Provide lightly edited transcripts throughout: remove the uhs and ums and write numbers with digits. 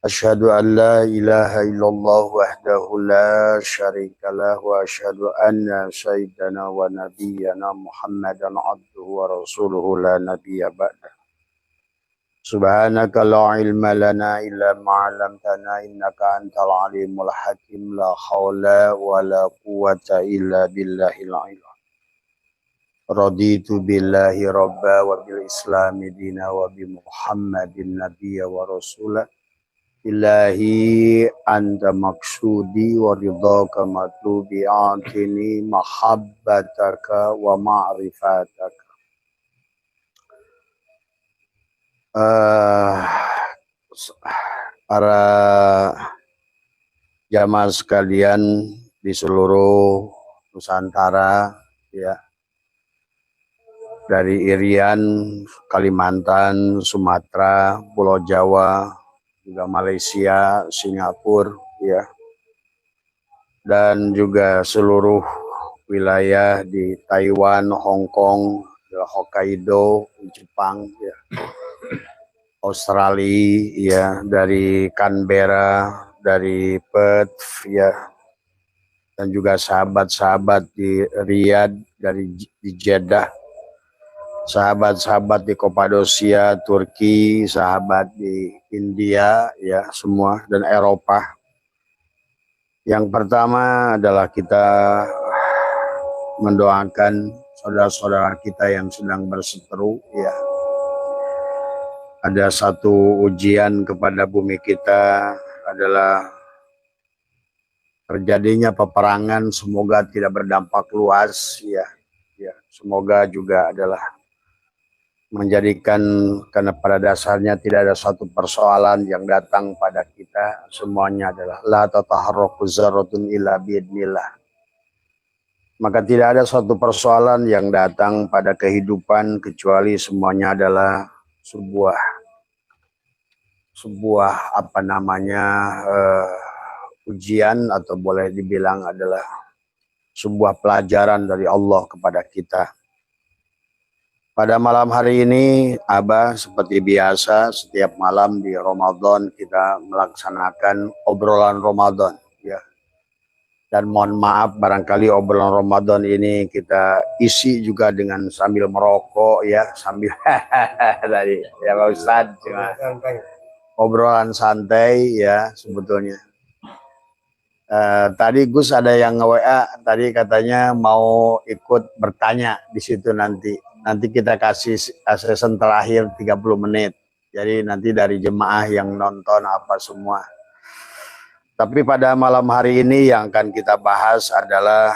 Asyhadu an la ilaha illallah wahdahu la syarika lah wa asyhadu anna sayyidana wa nabiyyana Muhammadan abduhu wa rasuluhu la nabiyya ba'da. Subhanaka la ilma lana illa ma 'allamtana innaka antal alimul hakim la haula wa la quwwata illa billahil aliyyil. Raditu billahi rabba wa bil islami dina wa bi Muhammadin nabiyya wa rasulah. Ilahi anta maksudi wa ridhaka matlubi atini mahabbataka wa ma'rifataka. Para jamaah sekalian di seluruh Nusantara, ya, dari Irian, Kalimantan, Sumatera, Pulau Jawa, juga Malaysia, Singapura, ya, dan juga seluruh wilayah di Taiwan, Hong Kong, Hokkaido, Jepang, ya, Australia, ya, dari Canberra, dari Perth, ya, dan juga sahabat-sahabat di Riyadh, di Jeddah, sahabat-sahabat di Kapadosia, Turki, sahabat di India, ya, semua, dan Eropa. Yang pertama adalah kita mendoakan saudara-saudara kita yang sedang berseteru, ya. Ada satu ujian kepada bumi kita adalah terjadinya peperangan, semoga tidak berdampak luas, ya. Ya, semoga juga adalah menjadikan, karena pada dasarnya tidak ada satu persoalan yang datang pada kita, semuanya adalah la tataharraku zarratun illa biidnillah. Maka tidak ada satu persoalan yang datang pada kehidupan kecuali semuanya adalah sebuah ujian, atau boleh dibilang adalah sebuah pelajaran dari Allah kepada kita. Pada malam hari ini, Abah seperti biasa setiap malam di Ramadan kita melaksanakan obrolan Ramadan, ya. Dan mohon maaf barangkali obrolan Ramadan ini kita isi juga dengan sambil merokok, ya, sambil tadi ya Pak Ustadz, cuma obrolan santai, ya, sebetulnya. Tadi Gus ada yang nge-WA tadi katanya mau ikut bertanya di situ nanti. Nanti kita kasih session terakhir 30 menit. Jadi nanti dari jemaah yang nonton apa semua. Tapi pada malam hari ini yang akan kita bahas adalah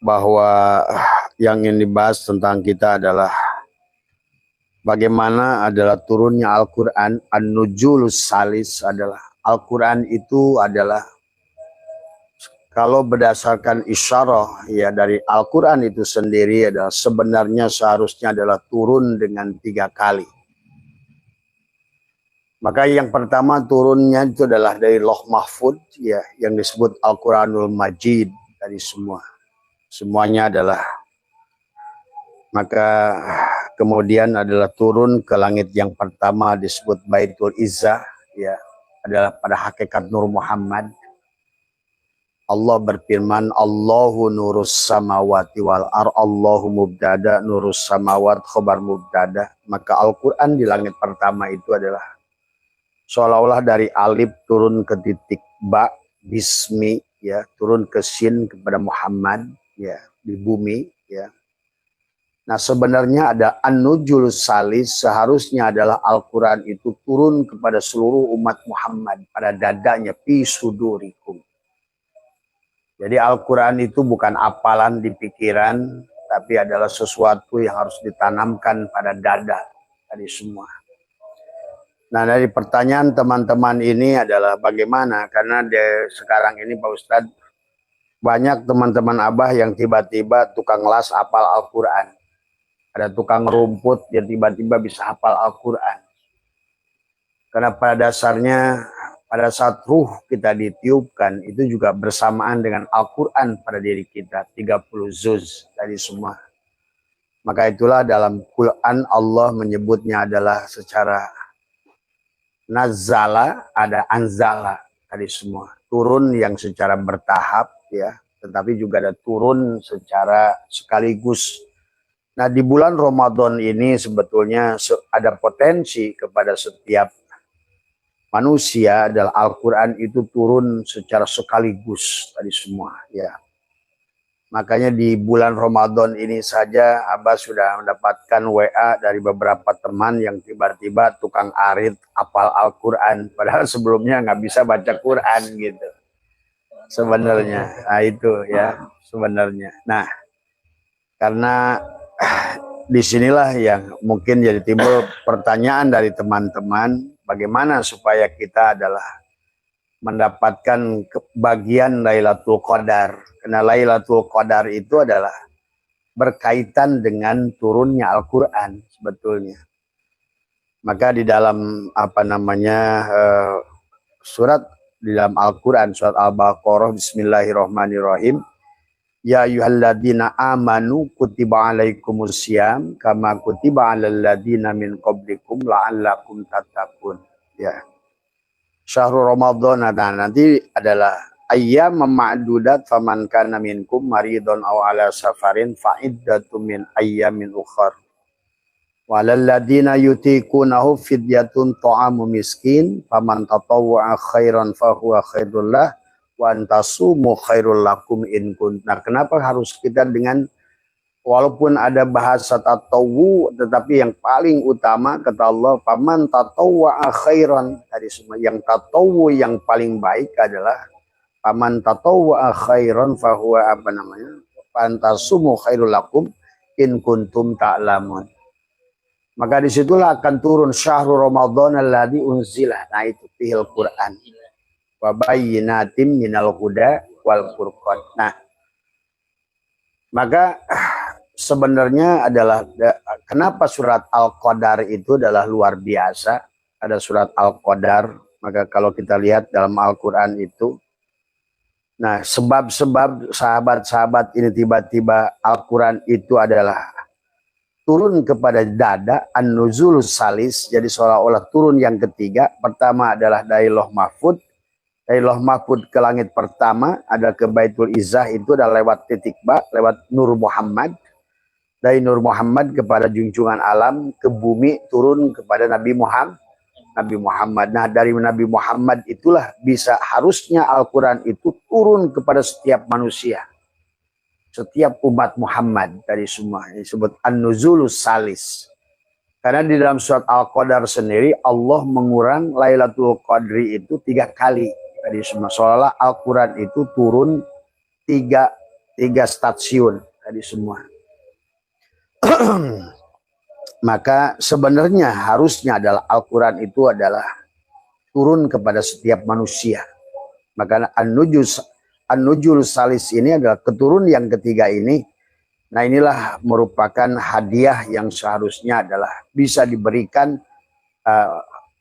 bahwa yang ingin dibahas tentang kita adalah bagaimana adalah turunnya Al-Quran. An-Nujulus Salis adalah Al-Quran itu adalah, kalau berdasarkan isyarah, ya, dari Al-Quran itu sendiri adalah sebenarnya seharusnya adalah turun dengan 3 kali. Maka yang pertama turunnya itu adalah dari Loh Mahfud, ya, yang disebut Al-Quranul Majid, dari semuanya adalah. Maka kemudian adalah turun ke langit yang pertama disebut Baitul Izzah, ya, adalah pada hakikat Nur Muhammad. Allah berfirman, Allahu nurus samawati wal ar, Allahu mubtada, nurus samawat khobar mubtada. Maka Al-Quran di langit pertama itu adalah seolah-olah dari alif turun ke titik ba, bismi, ya, turun ke sin kepada Muhammad, ya, di bumi, ya. Nah sebenarnya ada An-Nujul Salis, seharusnya adalah Al-Quran itu turun kepada seluruh umat Muhammad pada dadanya, fi sudurikum. Jadi Al-Quran itu bukan apalan di pikiran, tapi adalah sesuatu yang harus ditanamkan pada dada dari semua. Nah dari pertanyaan teman-teman ini adalah bagaimana, karena sekarang ini Pak Ustadz, banyak teman-teman Abah yang tiba-tiba tukang las hafal Al-Quran. Ada tukang rumput yang tiba-tiba bisa hafal Al-Quran. Karena pada dasarnya pada saat ruh kita ditiupkan itu juga bersamaan dengan Al-Quran pada diri kita, 30 juz dari semua. Maka itulah dalam Quran Allah menyebutnya adalah secara nazala, ada anzala tadi semua. Turun yang secara bertahap ya, tetapi juga ada turun secara sekaligus. Nah, di bulan Ramadan ini sebetulnya ada potensi kepada setiap manusia adalah Al-Quran itu turun secara sekaligus tadi semua ya. Makanya di bulan Ramadan ini saja Abah sudah mendapatkan WA dari beberapa teman yang tiba-tiba tukang arit apal Al-Quran. Padahal sebelumnya nggak bisa baca Quran gitu. Sebenarnya, nah itu ya sebenarnya. Nah, karena disinilah yang mungkin jadi timbul pertanyaan dari teman-teman, bagaimana supaya kita adalah mendapatkan bagian Lailatul Qadar. Karena Lailatul Qadar itu adalah berkaitan dengan turunnya Al-Quran sebetulnya. Maka di dalam surat di dalam Al-Quran, surat Al-Baqarah, Bismillahirrahmanirrahim. Ya ayyuhalladzina amanu kutiba alaikumusiyam kama kutiba alal ladzina min qablikum la'allakum tattaqun. Ya. Syahrul Ramadan nanti adalah ayyam ma'dudat faman kana minkum maridun aw ala safarin fa iddatum min ayyamin ukhar. Walal ladzina yutiqunahu fidyatun ta'amu miskin faman tatawwa'a khairan fa huwa khairul lah wa antasumu khairul lakum in kuntum. Nah, kenapa harus kita dengan walaupun ada bahasa tatawu, tetapi yang paling utama kata Allah, paman tatawwa'a khairan. Tadi semua yang tatawu yang paling baik adalah paman tatawwa'a khairan fahuwa fantasumu khairul lakum in kuntum ta'lamun. Maka disitulah akan turun syahrul Ramadan alladzi unzila. Nah, itu fihil Quran. Wa bayyinatin minal huda wal furqan. Nah, maka sebenarnya adalah kenapa surat Al-Qadar itu adalah luar biasa. Ada surat Al-Qadar, maka kalau kita lihat dalam Al-Quran itu, nah sebab-sebab sahabat-sahabat ini tiba-tiba Al-Quran itu adalah turun kepada dada, an-nuzul salis, jadi seolah-olah turun yang ketiga. Pertama adalah dari Lauh Mahfud. Dari Lauh Mahfud ke langit pertama, ada ke Baitul Izzah, itu adalah lewat titik ba, lewat Nur Muhammad. Dari Nur Muhammad kepada junjungan alam, ke bumi, turun kepada Nabi Muhammad. Nah, dari Nabi Muhammad itulah bisa harusnya Al-Quran itu turun kepada setiap manusia. Setiap umat Muhammad dari semua. Disebut An-Nuzulus Salis. Karena di dalam surat Al-Qadar sendiri, Allah mengurang Lailatul Qadri itu 3 kali. Tadi semua seolah Al-Quran itu turun tiga stasiun tadi semua. Maka sebenarnya harusnya adalah Al-Quran itu adalah turun kepada setiap manusia. Maka An-Nujul Salis ini adalah keturun yang ketiga ini. Nah, inilah merupakan hadiah yang seharusnya adalah bisa diberikan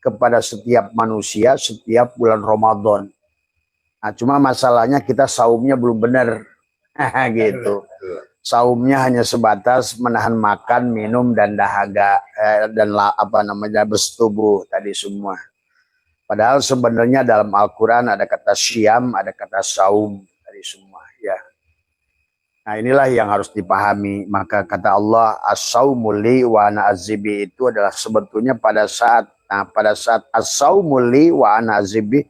kepada setiap manusia setiap bulan Ramadan. Nah, cuma masalahnya kita saumnya belum benar. Gitu. Saumnya hanya sebatas menahan makan, minum, dan dahaga dan bersetubuh tadi semua. Padahal sebenarnya dalam Al-Quran ada kata syam, ada kata saum tadi semua ya. Nah, inilah yang harus dipahami. Maka kata Allah, as-saumul li wa ana azibi, itu adalah sebetulnya pada saat as-saumul li wa ana azibi,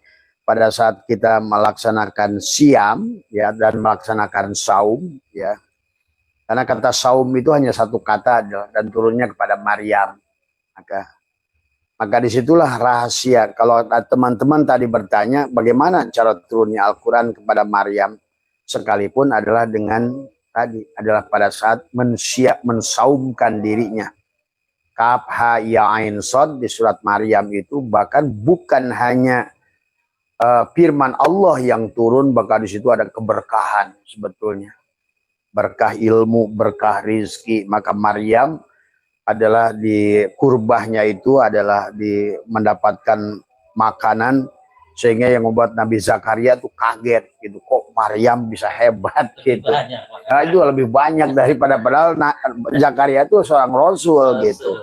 pada saat kita melaksanakan siam ya dan melaksanakan saum ya. Karena kata saum itu hanya satu kata dan turunnya kepada Maryam. Maka disitulah rahasia. Kalau teman-teman tadi bertanya bagaimana cara turunnya Al-Quran kepada Maryam, sekalipun adalah pada saat mensaumkan dirinya. Kaf ha ya ain sod di surat Maryam itu bahkan bukan hanya firman Allah yang turun, bahkan di situ ada keberkahan sebetulnya. Berkah ilmu, berkah rizki. Maka Maryam adalah di kurbahnya itu adalah mendapatkan makanan Sehingga yang membuat Nabi Zakaria tuh kaget gitu, kok Maryam bisa hebat gitu. Nah, itu lebih banyak daripada, padahal Zakaria itu seorang rasul gitu.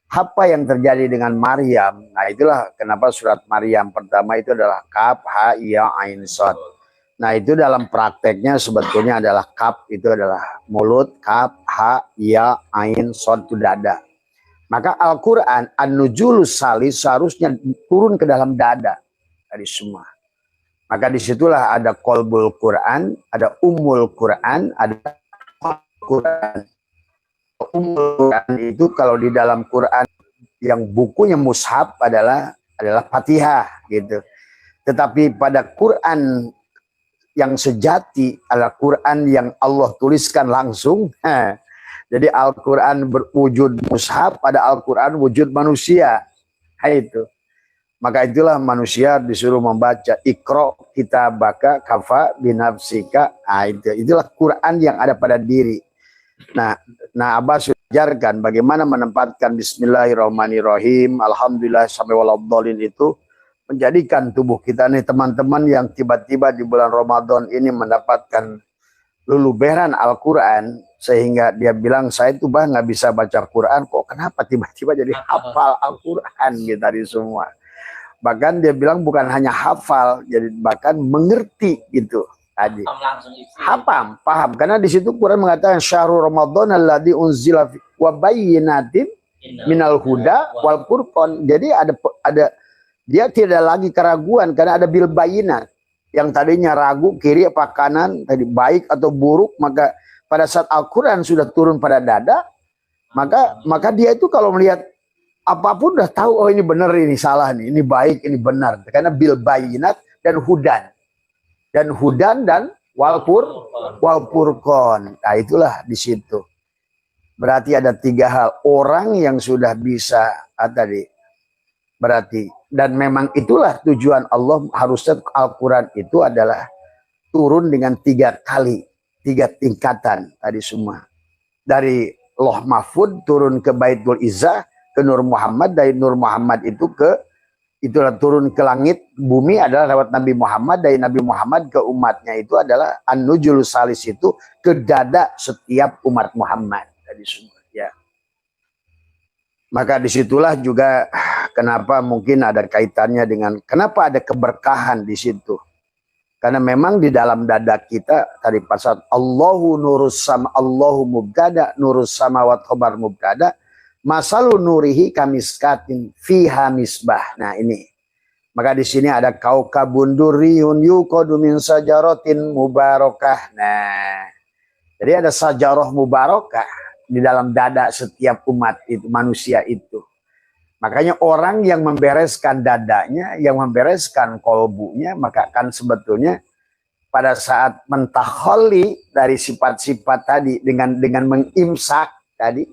Apa yang terjadi dengan Maryam? Nah, itulah kenapa surat Maryam pertama itu adalah Kaf Ha Ya Ain Shad. Nah, itu dalam prakteknya sebetulnya adalah kaf itu adalah mulut, kaf ha ya ain shad itu dada. Maka Al-Quran An-Nuzulus Salis seharusnya turun ke dalam dada dari semua. Maka disitulah ada Qalbul Quran, ada Ummul Quran, ada Quran. Ummul Quran itu kalau di dalam Quran yang bukunya mushaf adalah Fatihah gitu. Tetapi pada Quran yang sejati adalah Quran yang Allah tuliskan langsung. Jadi Al-Quran berwujud mushaf, pada Al-Quran wujud manusia. Itu. Maka itulah manusia disuruh membaca Iqra kitabaka kafa binafsika. Itulah Quran yang ada pada diri. Nah Abbas ajarkan bagaimana menempatkan Bismillahirrahmanirrahim, Alhamdulillah sampai waladhdallin itu, menjadikan tubuh kita nih teman-teman yang tiba-tiba di bulan Ramadan ini mendapatkan luluberan Al-Quran, sehingga dia bilang, saya tuh nggak bisa baca Quran, kok kenapa tiba-tiba jadi hafal Al-Quran gitu tadi semua. Bahkan dia bilang bukan hanya hafal, jadi bahkan mengerti gitu tadi. Paham. Karena di situ Quran mengatakan syahrul Ramadan alladzi unzila wa bayyinatin minal huda wal furqan. Jadi ada dia tidak lagi keraguan karena ada bil bayinat. Yang tadinya ragu kiri apa kanan, tadi baik atau buruk, maka pada saat Al-Quran sudah turun pada dada, maka dia itu kalau melihat apapun udah tahu, oh ini benar, ini salah nih, ini baik, ini benar. Karena bil bayinat dan hudan dan wal furqan. Nah, itulah di situ. Berarti ada 3 hal. Orang yang sudah bisa tadi berarti, dan memang itulah tujuan Allah, harusnya Al-Quran itu adalah turun dengan 3 kali, 3 tingkatan tadi semua. Dari Loh Mahfud turun ke Baitul Izzah, ke Nur Muhammad, dari Nur Muhammad itu itulah turun ke langit, bumi adalah lewat Nabi Muhammad, dari Nabi Muhammad ke umatnya itu adalah An-Nuzulus Salis itu ke dada setiap umat Muhammad tadi semua ya. Maka disitulah juga kenapa mungkin ada kaitannya dengan kenapa ada keberkahan di situ. Karena memang di dalam dada kita tadi pasal Allahu nurus sama, Allahu mubtada, nurus samawat khobar mubtada, masalu nurihi kamiskatin fiha misbah. Nah ini. Maka di sini ada kaukabun durriyun yuqadu min sajaratin mubarakah. Nah. Jadi ada sajarah mubarakah di dalam dada setiap umat itu, manusia itu. Makanya orang yang membereskan dadanya, yang membereskan kolbunya, maka kan sebetulnya pada saat mentaholi dari sifat-sifat tadi dengan mengimsak tadi,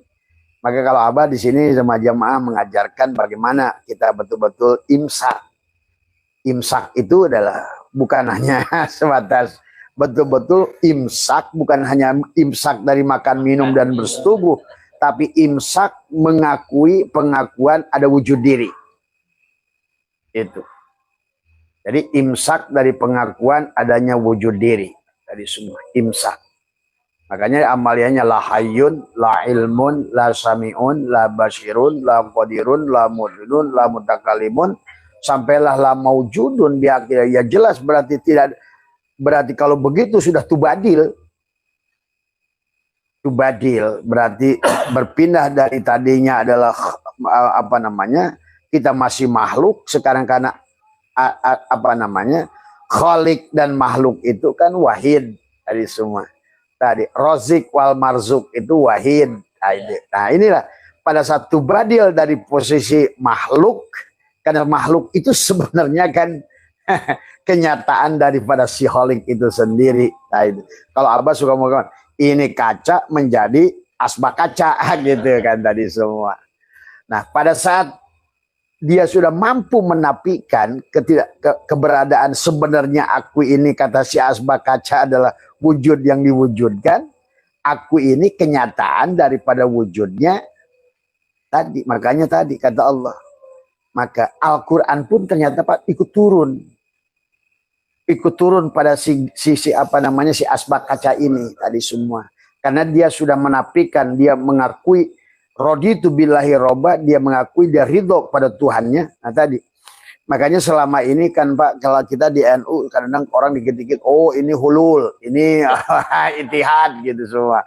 maka kalau Abah di sini sama jamaah mengajarkan bagaimana kita betul-betul imsak. Imsak itu adalah bukan hanya sebatas betul-betul imsak, bukan hanya imsak dari makan, minum, dan bersetubuh, tapi imsak mengakui pengakuan ada wujud diri. Itu. Jadi imsak dari pengakuan adanya wujud diri. Tadi semua imsak. Makanya amaliannya la hayyun, la ilmun, la sami'un, la basirun, la qadirun, la mudinun, la mutakalimun, sampailah la maujudun biakhir. Ya jelas berarti tidak. Berarti kalau begitu sudah tubadil. Tubadil berarti berpindah dari tadinya adalah apa namanya, kita masih makhluk, sekarang karena apa namanya, khalik dan makhluk itu kan wahid tadi semua. Tadi rozik wal marzuk itu wahid. Nah inilah pada saat tubadil dari posisi makhluk, karena makhluk itu sebenarnya kan kenyataan daripada si khalik itu sendiri. Nah, itu. Kalau Abah suka ngomong ini kaca menjadi asbak kaca gitu kan tadi semua. Nah pada saat dia sudah mampu menafikan keberadaan sebenarnya aku ini, kata si asbak kaca adalah wujud yang diwujudkan, aku ini kenyataan daripada wujudnya tadi. Makanya tadi kata Allah, maka Al-Quran pun ternyata Pak ikut turun. ikut turun pada si asbak kaca ini tadi semua. Karena dia sudah menafikan, dia mengakui raditu billahi robba, dia mengakui dia ridho pada Tuhannya. Nah tadi. Makanya selama ini kan Pak, kalau kita di NU kadang orang dikit-dikit, oh ini hulul, ini itihad gitu semua.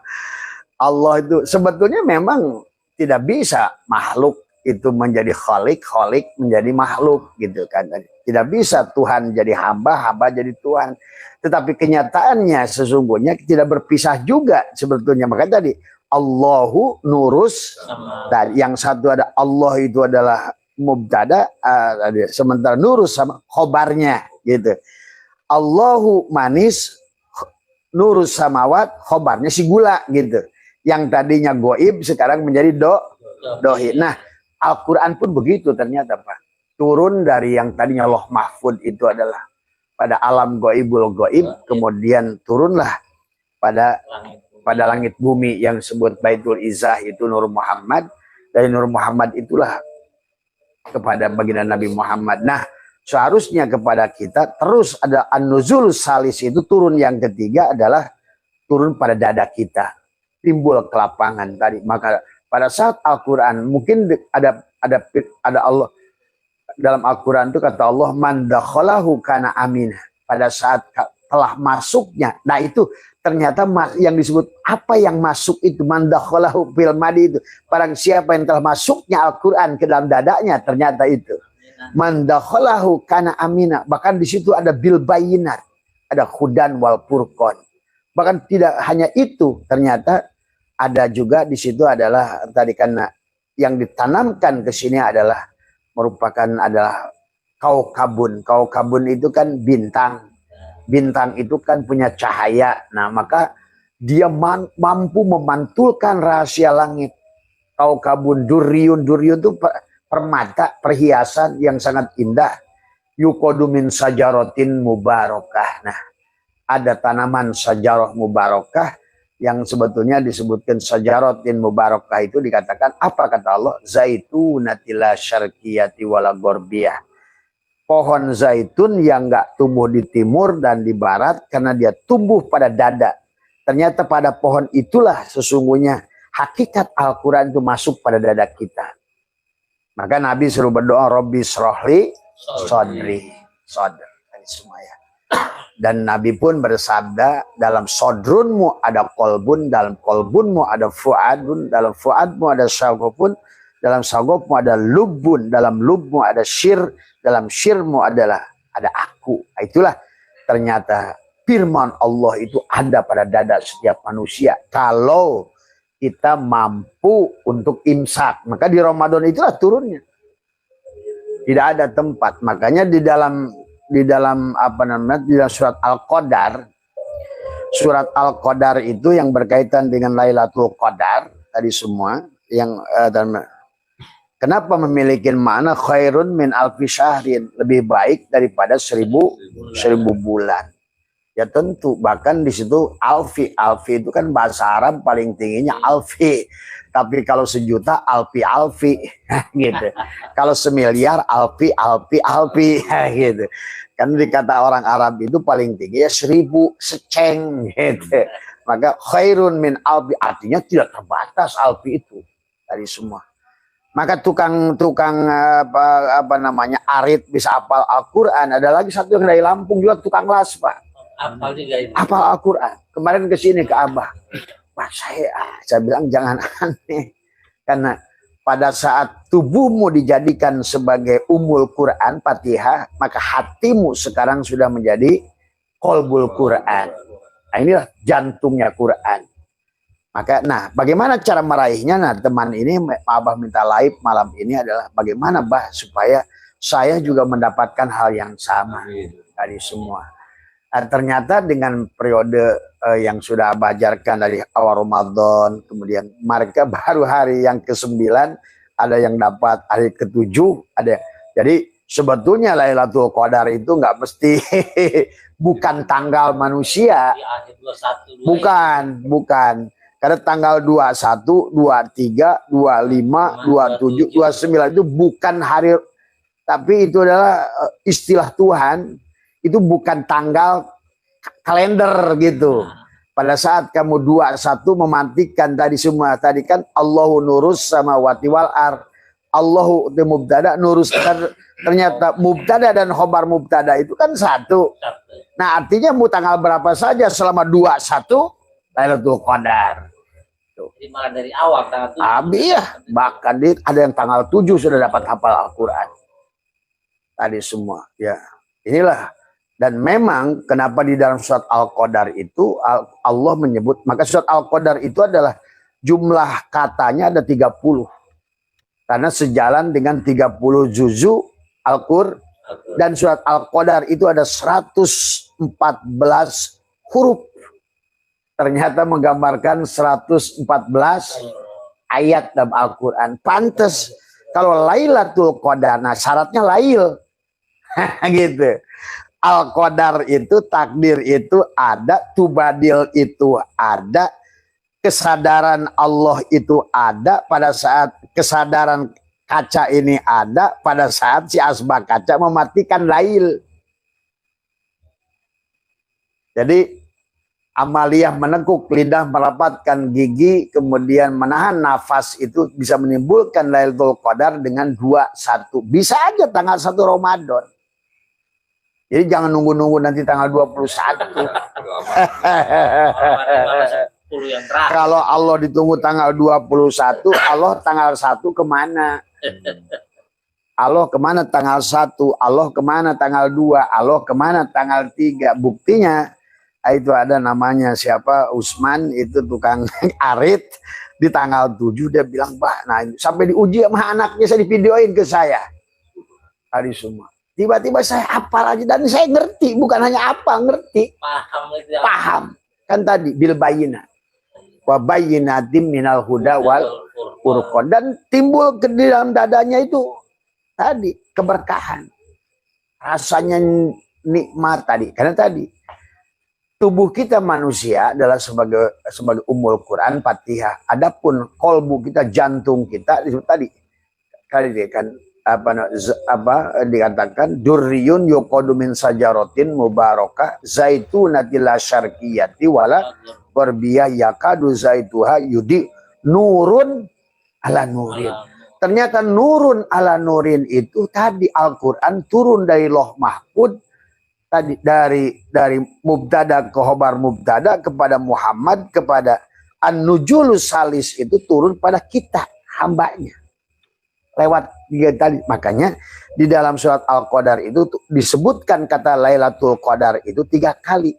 Allah itu sebetulnya memang tidak bisa makhluk itu menjadi khalik, khalik menjadi makhluk gitu kan. Tidak bisa Tuhan jadi hamba, hamba jadi Tuhan. Tetapi kenyataannya sesungguhnya tidak berpisah juga sebetulnya. Maka tadi Allahu nurus, dan yang satu ada Allah itu adalah mubtada, sementara nurus sama khobarnya gitu. Allahu manis, nurus samawat, khobarnya si gula gitu. Yang tadinya goib sekarang menjadi dohi. Nah, Al-Quran pun begitu ternyata Pak. Turun dari yang tadinya loh mahfud itu adalah pada alam goibul goib, kemudian turunlah pada langit bumi yang disebut Baitul Izzah itu Nur Muhammad. Dari Nur Muhammad itulah kepada baginda Nabi Muhammad. Nah, seharusnya kepada kita terus ada an-nuzul salis itu turun yang ketiga adalah turun pada dada kita. Timbul kelapangan tadi. Maka pada saat Al-Qur'an mungkin ada Allah dalam Al-Qur'an itu kata Allah man dakhalahu kana amin. Pada saat telah masuknya. Nah, itu ternyata yang disebut apa yang masuk itu man dakhalahu fil madi itu. Barang siapa yang telah masuknya Al-Qur'an ke dalam dadanya ternyata itu. Man dakhalahu kana amina. Bahkan di situ ada bil bayinat, ada hudan wal furqan. Bahkan tidak hanya itu, ternyata ada juga di situ adalah tadi karena yang ditanamkan ke sini adalah merupakan adalah kaukabun. Kaukabun itu kan bintang. Bintang itu kan punya cahaya. Nah, maka dia mampu memantulkan rahasia langit. Kaukabun duriyun. Duriyun itu permata, perhiasan yang sangat indah. Yuqadu min sajaratin mubarakah. Nah, ada tanaman sajarah mubarakah yang sebetulnya disebutkan sajaratin mubarakah itu dikatakan apa kata Allah? Zaitunatila syarqiyati wala gorbiyah. Pohon zaitun yang enggak tumbuh di timur dan di barat karena dia tumbuh pada dada. Ternyata pada pohon itulah sesungguhnya hakikat Al-Quran itu masuk pada dada kita. Maka Nabi suruh berdoa, Rabbi srohli sodri. Sodr. Semua ya. Dan Nabi pun bersabda, dalam sodrunmu ada kolbun, dalam kolbunmu ada fuadun, dalam fuadmu ada syagopun, dalam syagopmu ada lubbun, dalam lubmu ada syir, dalam syirmu adalah ada aku. Itulah ternyata firman Allah itu ada pada dada setiap manusia. Kalau kita mampu untuk imsak, maka di Ramadan itulah turunnya. Tidak ada tempat. Makanya di dalam apa namanya, di dalam surat Al-Qadar, surat Al-Qadar itu yang berkaitan dengan Lailatul Qadar tadi semua yang kenapa memiliki makna khairun min alfi syahrin, lebih baik daripada seribu bulan. Ya tentu, bahkan di situ alfi itu kan bahasa Arab paling tingginya alfi. Tapi kalau sejuta alfi gitu. Kalau semiliar alfi gitu. Kan dikata orang Arab itu paling tinggi ya 1000 seceng gitu. Maka khairun min alfi artinya tidak terbatas alfi itu dari semua. Maka tukang apa namanya arit bisa hafal Al-Qur'an. Ada lagi satu yang dari Lampung juga tukang las, Pak. Hafal Al-Qur'an. Kemarin ke sini ke Abah. Pak, saya bilang jangan aneh. Karena pada saat tubuhmu dijadikan sebagai umul Quran, Fatihah, maka hatimu sekarang sudah menjadi qalbul Quran. Nah, inilah jantungnya Quran. Maka, nah, bagaimana cara meraihnya? Nah, teman ini, Abah minta live malam ini adalah bagaimana, Bah, supaya saya juga mendapatkan hal yang sama dari semua. Nah, ternyata dengan periode yang sudah Abah ajarkan dari awal Ramadan, kemudian mereka baru hari yang ke-9, ada yang dapat hari ke-7, ada. Jadi sebetulnya Lailatul Qadar itu nggak mesti bukan tanggal manusia. Bukan. Karena tanggal 21, 23, 25, 27, 29 itu bukan hari, tapi itu adalah istilah Tuhan. itu bukan tanggal kalender gitu. Pada saat kamu 21 mematikan tadi semua, tadi kan Allahu nurus samawati wal ar. Allahu itu mubtada, nurus ternyata mubtada dan khobar mubtada itu kan satu. Nah artinya mau tanggal berapa saja selama 21 Lailatul Qadar. Jadi malah dari awal tanggal 7. Iya, bahkan ada yang tanggal 7 sudah dapat hafal Al-Quran. Tadi semua, ya. Inilah. Dan memang kenapa di dalam surat Al-Qadar itu Allah menyebut, maka surat Al-Qadar itu adalah jumlah katanya ada 30. Karena sejalan dengan 30 juzu Al-Qur'an. Dan surat Al-Qadar itu ada 114 huruf. Ternyata menggambarkan 114 ayat dalam Al-Quran. Pantes kalau Lailatul Qadar, nah syaratnya lail. Gitu. Al-Qadar itu, takdir itu ada, tubadil itu ada, kesadaran Allah itu ada, pada saat kesadaran kaca ini ada, pada saat si asbak kaca mematikan lail. Jadi amaliyah menekuk lidah, merapatkan gigi, kemudian menahan nafas itu bisa menimbulkan Lailatul Qadar dengan 21. Bisa aja tanggal 1 Ramadan. Jadi jangan nunggu-nunggu nanti tanggal 21. Kalau Allah ditunggu tanggal 21, Allah tanggal 1 kemana? Allah kemana tanggal 1? Allah kemana tanggal 2? Allah kemana tanggal 3? Buktinya itu ada namanya siapa, Usman, itu tukang arit, di tanggal 7 dia bilang, bah, nah sampai diuji sama anaknya, saya divideoin ke saya tadi semua. Tiba-tiba saya hafal aja, dan saya ngerti, bukan hanya apa, ngerti, paham kan tadi bil bayyinah wa bayyinatin minal huda wal furqan, dan timbul ke dalam dadanya itu tadi keberkahan, rasanya nikmat tadi, karena tadi tubuh kita manusia adalah sebagai ummul Quran, Fatihah. Adapun kolbu kita, jantung kita disebut tadi kali dia kan apa dikatakan durriyun yuqadu min sajaratin mubarakah zaitunatil syarqiyati wala warbiyah yakadu zaituha yudi nurun ala nurin. Ternyata nurun ala nurin itu tadi Al-Qur'an turun dari Lauh Mahfuz, tadi dari mubtada ke khobar mubtada kepada Muhammad, kepada an-nujulus salis itu turun pada kita hambanya lewat tiga tadi. Makanya di dalam surat Al-Qadar itu disebutkan kata Lailatul Qadar itu 3 kali.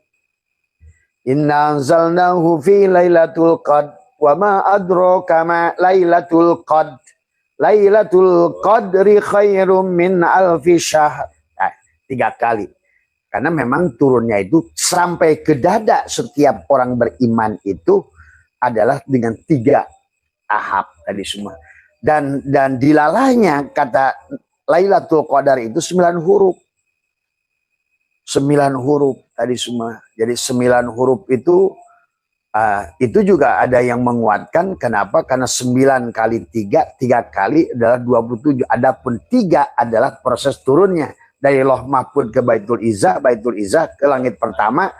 Inna anzalnahu fi Lailatul Qadr wa ma adraka ma Lailatul Qadr. Lailatul Qadri khairum min alfi syahr. Nah, 3 kali. Karena memang turunnya itu sampai ke dada setiap orang beriman itu adalah dengan 3 tahap tadi semua. Dan dilalahnya kata Lailatul Qadar itu 9 huruf. 9 huruf tadi semua. Jadi 9 huruf itu juga ada yang menguatkan. Kenapa? Karena 9 kali 3 kali adalah 27. Adapun 3 adalah proses turunnya dari Lauh Mahfuz ke Baitul Izzah ke langit pertama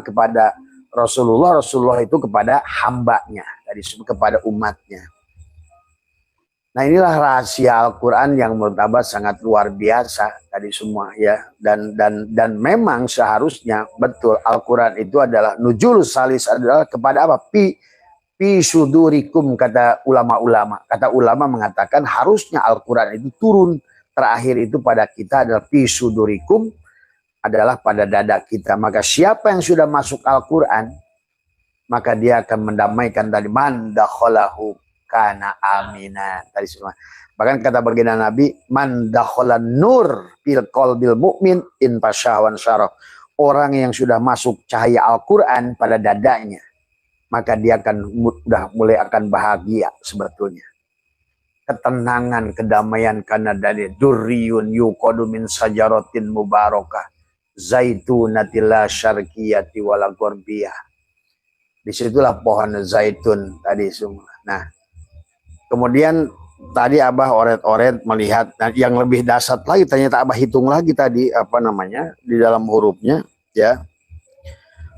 kepada Rasulullah itu kepada hambanya, tadi kepada umatnya. Nah, inilah rahasia Al-Quran yang menurut Abah sangat luar biasa tadi semua ya. Dan memang seharusnya betul Al-Quran itu adalah nujulus salis, adalah kepada apa? Pi sudurikum, kata ulama-ulama. Kata ulama mengatakan harusnya Al-Quran itu turun terakhir itu pada kita adalah pi sudurikum, adalah pada dada kita. Maka siapa yang sudah masuk Al-Quran, maka dia akan mendamaikan tadi man dakhalahu kana amina tadi semua. Bahkan kata baginda Nabi, man dakhala nur fil qalbil mu'min in fasyahwan syarah. Orang yang sudah masuk cahaya Al-Quran pada dadanya, maka dia akan mulai akan bahagia sebetulnya. Ketenangan, kedamaian, karena dari durriyun yuqadu min sajaratin mubarakah zaitunatil syarqiyati wal gharbiyah. Disitulah pohon zaitun tadi semua. Nah, kemudian tadi Abah oret-oret melihat, nah, yang lebih dasar lagi ternyata Abah hitung lagi tadi apa namanya di dalam hurufnya ya.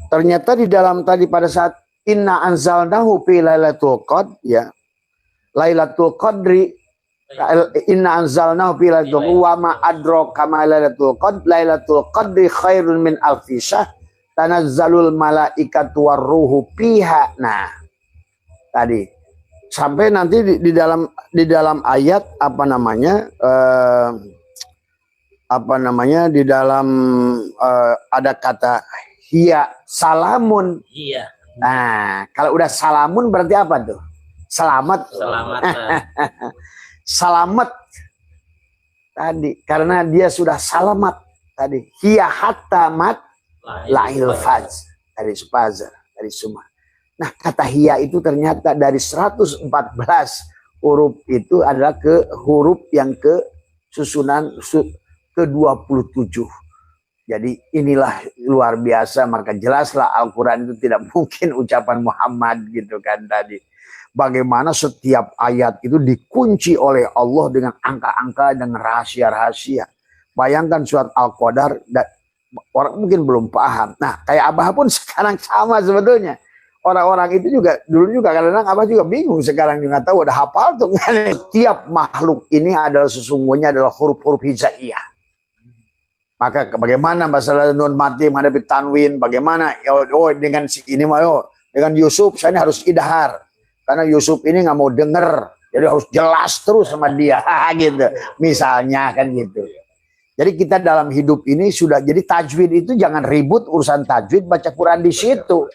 Ternyata di dalam tadi pada saat inna anzalnahu fi lailatul qadr ya. Lailatul qadri inna anzalnahu fi lailatul qadri wa ma adraka ma lailatul qadr lailatul qadri khairun min alfi syahr tanazzalul malaikatu warruhu fiha. Nah, tadi sampai nanti di dalam ayat di dalam ada kata hiya salamun. Iya. Nah, kalau udah salamun berarti apa tuh? Selamat. Selamat. Selamat tadi karena dia sudah selamat tadi. Hiya hatta mat lahil faz dari Spazar dari semua. Nah, kata hiya itu ternyata dari 114 huruf itu adalah ke huruf yang ke susunan ke-27. Jadi inilah luar biasa, maka jelaslah Al-Quran itu tidak mungkin ucapan Muhammad gitu kan tadi. Bagaimana setiap ayat itu dikunci oleh Allah dengan angka-angka dan rahasia-rahasia. Bayangkan surat Al-Qadar, orang mungkin belum paham. Nah, kayak Abah pun sekarang sama sebetulnya. Orang-orang itu juga dulu juga kadang-kadang Abah juga bingung, sekarang juga tahu udah hafal tuh. Setiap makhluk ini adalah sesungguhnya adalah huruf-huruf hijaiyah. Maka bagaimana masalah nun mati menghadapi tanwin, bagaimana dengan si ini dengan Yusuf saya ini harus idhar karena Yusuf ini nggak mau denger, jadi harus jelas terus sama dia gitu. Misalnya kan gitu. Jadi kita dalam hidup ini sudah jadi tajwid itu jangan ribut urusan tajwid, baca Quran di situ.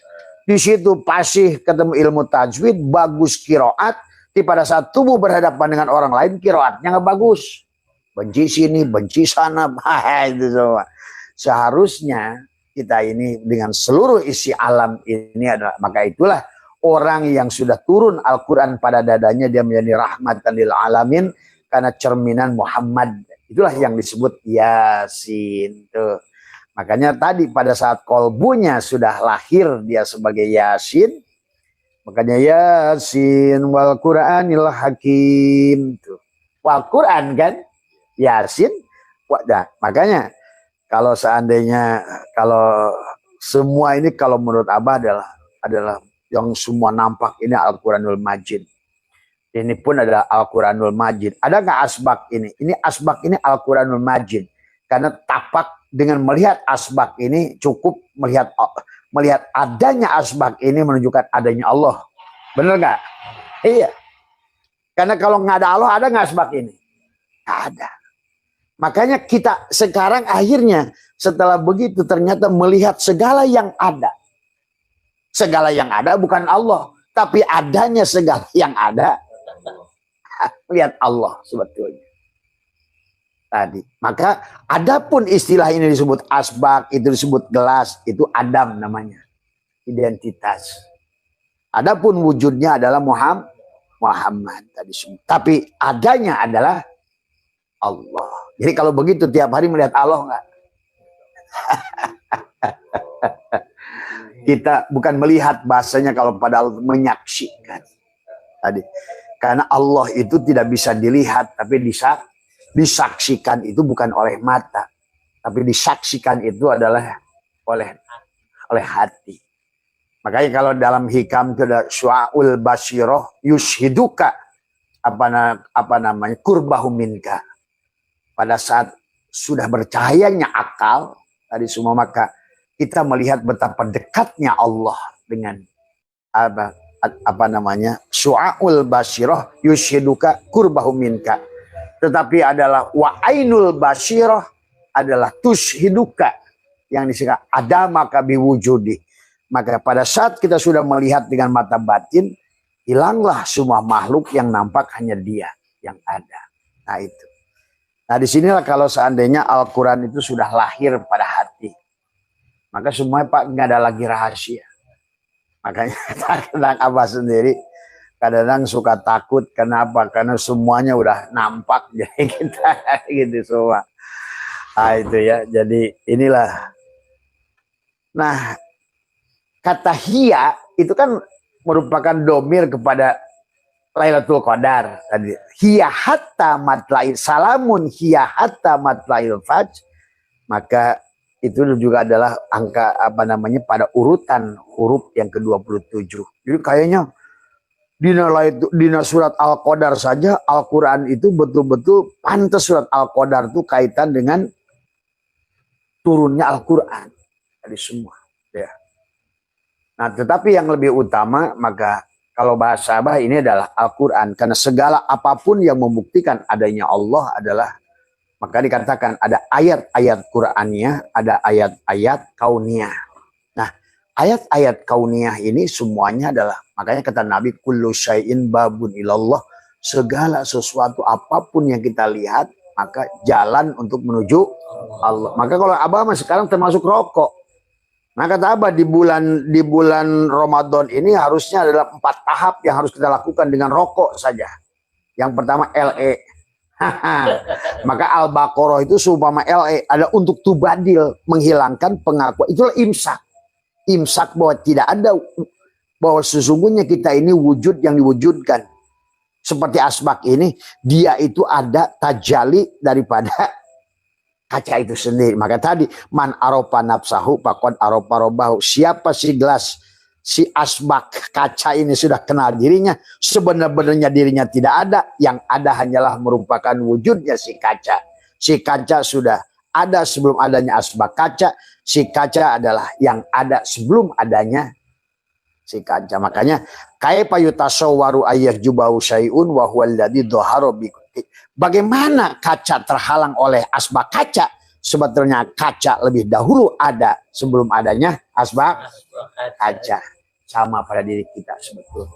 Di situ pasti ketemu ilmu tajwid, bagus kiroat. Di pada saat tubuh berhadapan dengan orang lain, kiroatnya nggak bagus. Benci sini, benci sana, itu semua. Seharusnya kita ini dengan seluruh isi alam ini adalah, maka itulah orang yang sudah turun Al-Quran pada dadanya, dia menjadi rahmatan lil alamin karena cerminan Muhammad. Itulah yang disebut Yasin. Tuh. Makanya tadi pada saat kolbunya sudah lahir dia sebagai Yasin, makanya Yasin wal Qur'anil Hakim. Tuh. Wal Quran kan Yasin. Nah, makanya kalau seandainya kalau semua ini kalau menurut Abah adalah yang semua nampak ini Al-Quranul Majid. Ini pun adalah Al-Quranul Majid. Ada nggak asbak ini? Ini asbak ini Al-Quranul Majid. Karena tapak dengan melihat asbak ini cukup melihat adanya asbak ini menunjukkan adanya Allah. Bener nggak? Iya. Karena kalau nggak ada Allah, ada nggak asbak ini? Nggak ada. Makanya kita sekarang akhirnya setelah begitu ternyata melihat segala yang ada. Segala yang ada bukan Allah, tapi adanya segala yang ada. Lihat Allah sebetulnya. Tadi. Maka adapun istilah ini disebut asbak, itu disebut gelas, itu Adam namanya. Identitas. Adapun wujudnya adalah Muhammad tadi. Tapi adanya adalah Allah. Jadi kalau begitu tiap hari melihat Allah enggak? Kita bukan melihat, bahasanya kalau pada Allah menyaksikan. Tadi. Karena Allah itu tidak bisa dilihat, tapi disaksikan itu bukan oleh mata, tapi disaksikan itu adalah oleh hati. Makanya kalau dalam hikam itu ada syu'aul basiroh yushiduka apa namanya kurbahu minka. Pada saat sudah bercahayanya akal tadi semua, maka kita melihat betapa dekatnya Allah dengan apa namanya syu'aul basiroh yushiduka kurbahu minka. Tetapi adalah wa ainul basiroh adalah tushiduka yang disingkat adamaka biwujudi. Maka pada saat kita sudah melihat dengan mata batin, hilanglah semua makhluk yang nampak, hanya dia yang ada. Nah itu. Nah disinilah kalau seandainya Al-Quran itu sudah lahir pada hati, maka semuanya Pak nggak ada lagi rahasia. Makanya kadang Abah sendiri kadang suka takut. Kenapa? Karena semuanya udah nampak. Jadi kita gitu semua. Nah itu ya. Jadi inilah. Nah kata hiya itu kan merupakan domir kepada Lailatul Qadar tadi. Hiya hatta matlail salamun hiya hatta matlail fajr. Maka itu juga adalah angka apa namanya pada urutan huruf yang ke-27. Jadi kayaknya di surat Al-Qadar saja Al-Qur'an itu betul-betul pantas surat Al-Qadar itu kaitan dengan turunnya Al-Qur'an dari semua ya. Nah, tetapi yang lebih utama maka kalau bahasa Abah ini adalah Al-Qur'an karena segala apapun yang membuktikan adanya Allah adalah maka dikatakan ada ayat-ayat Qur'annya, ada ayat-ayat kauniyah. Nah, ayat-ayat kauniyah ini semuanya adalah, makanya kata Nabi, kullu syai'in babun ilallah, segala sesuatu apapun yang kita lihat, maka jalan untuk menuju Allah. Maka kalau Abah sekarang termasuk rokok. Nah kata Abah di bulan Ramadan ini harusnya adalah 4 tahap yang harus kita lakukan dengan rokok saja. Yang pertama LE. Maka Al-Baqarah itu seumpama LE ada untuk tubadil menghilangkan pengakuan. Itulah imsak. Imsak bahwa tidak ada bahwa sesungguhnya kita ini wujud yang diwujudkan. Seperti asbak ini dia itu ada tajali daripada kaca itu sendiri. Maka tadi man aropa nafsahu faqad aropa robbahu. Siapa si gelas si asbak kaca ini sudah kenal dirinya, sebenarnya dirinya tidak ada, yang ada hanyalah merupakan wujudnya si kaca. Si kaca sudah ada sebelum adanya asbak kaca, si kaca adalah yang ada sebelum adanya si kaca. Makanya kaifa yutasawwaru ayyajbahu syai'un wa huwa alladzi dhahara bi. Bagaimana kaca terhalang oleh asbak kaca? Sebetulnya kaca lebih dahulu ada sebelum adanya asbak kaca. Sama pada diri kita sebetulnya.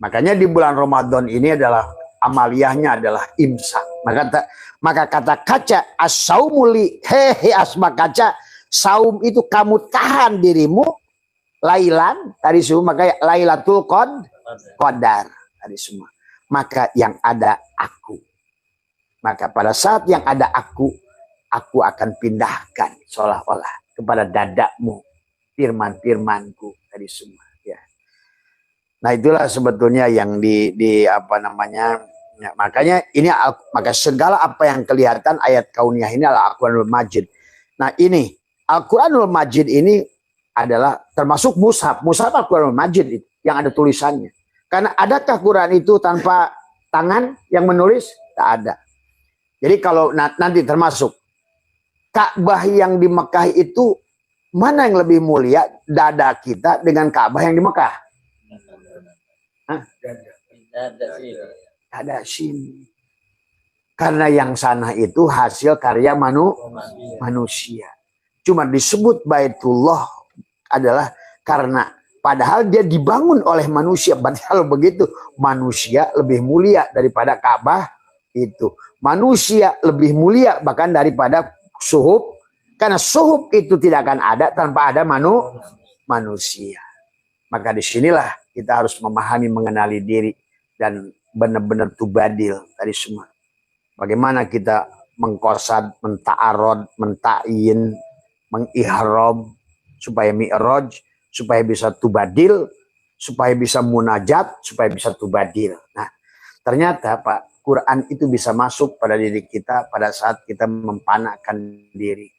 Makanya di bulan Ramadan ini adalah amaliyahnya adalah imsak. Maka kata kaca as-saumuli hehe asbak kaca, saum itu kamu tahan dirimu lailan tadi semua, maka lailatul qadar tadi semua. Maka yang ada aku. Maka pada saat yang ada aku akan pindahkan seolah-olah kepada dadamu firman-firmanku tadi semua ya. Nah itulah sebetulnya yang di apa namanya ya, makanya ini maka segala apa yang kelihatan ayat kauniyah ini adalah Al-Quranul Majid. Nah ini Al-Quranul Majid ini adalah termasuk mushaf Al-Quranul Majid itu, yang ada tulisannya. Karena adakah Quran itu tanpa tangan yang menulis? Tak ada. Jadi kalau nanti termasuk Ka'bah yang di Mekah itu mana yang lebih mulia, dada kita dengan Ka'bah yang di Mekah? Dada sini. Karena yang sana itu hasil karya manusia. Cuma disebut Baitullah adalah karena padahal dia dibangun oleh manusia. Berarti kalau begitu manusia lebih mulia daripada Ka'bah itu. Manusia lebih mulia bahkan daripada suhub. Karena suhub itu tidak akan ada tanpa ada manusia. Maka disinilah kita harus memahami, mengenali diri. Dan benar-benar tubadil tadi semua. Bagaimana kita mengkosad, menta'arod, menta'in, mengihram. Supaya mi'raj, supaya bisa tubadil, supaya bisa munajat, supaya bisa tubadil. Nah, ternyata Pak, Quran itu bisa masuk pada diri kita pada saat kita mempanahkan diri.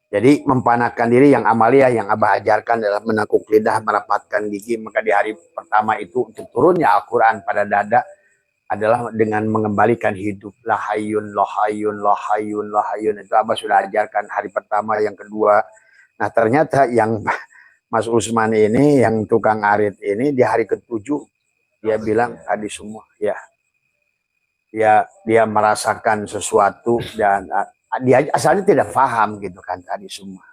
Jadi mempanahkan diri yang amaliyah yang Abah ajarkan adalah menekuk lidah, merapatkan gigi. Maka di hari pertama itu untuk turunnya Al-Quran pada dada adalah dengan mengembalikan hidup. Lahayun, lahayun, lahayun, lahayun. Itu Abah sudah ajarkan hari pertama, yang kedua. Nah ternyata yang Mas Usman ini, yang tukang arit ini di hari ke-7 dia bilang tadi semua ya. Dia merasakan sesuatu dan dia asalnya tidak paham gitu kan tadi semua.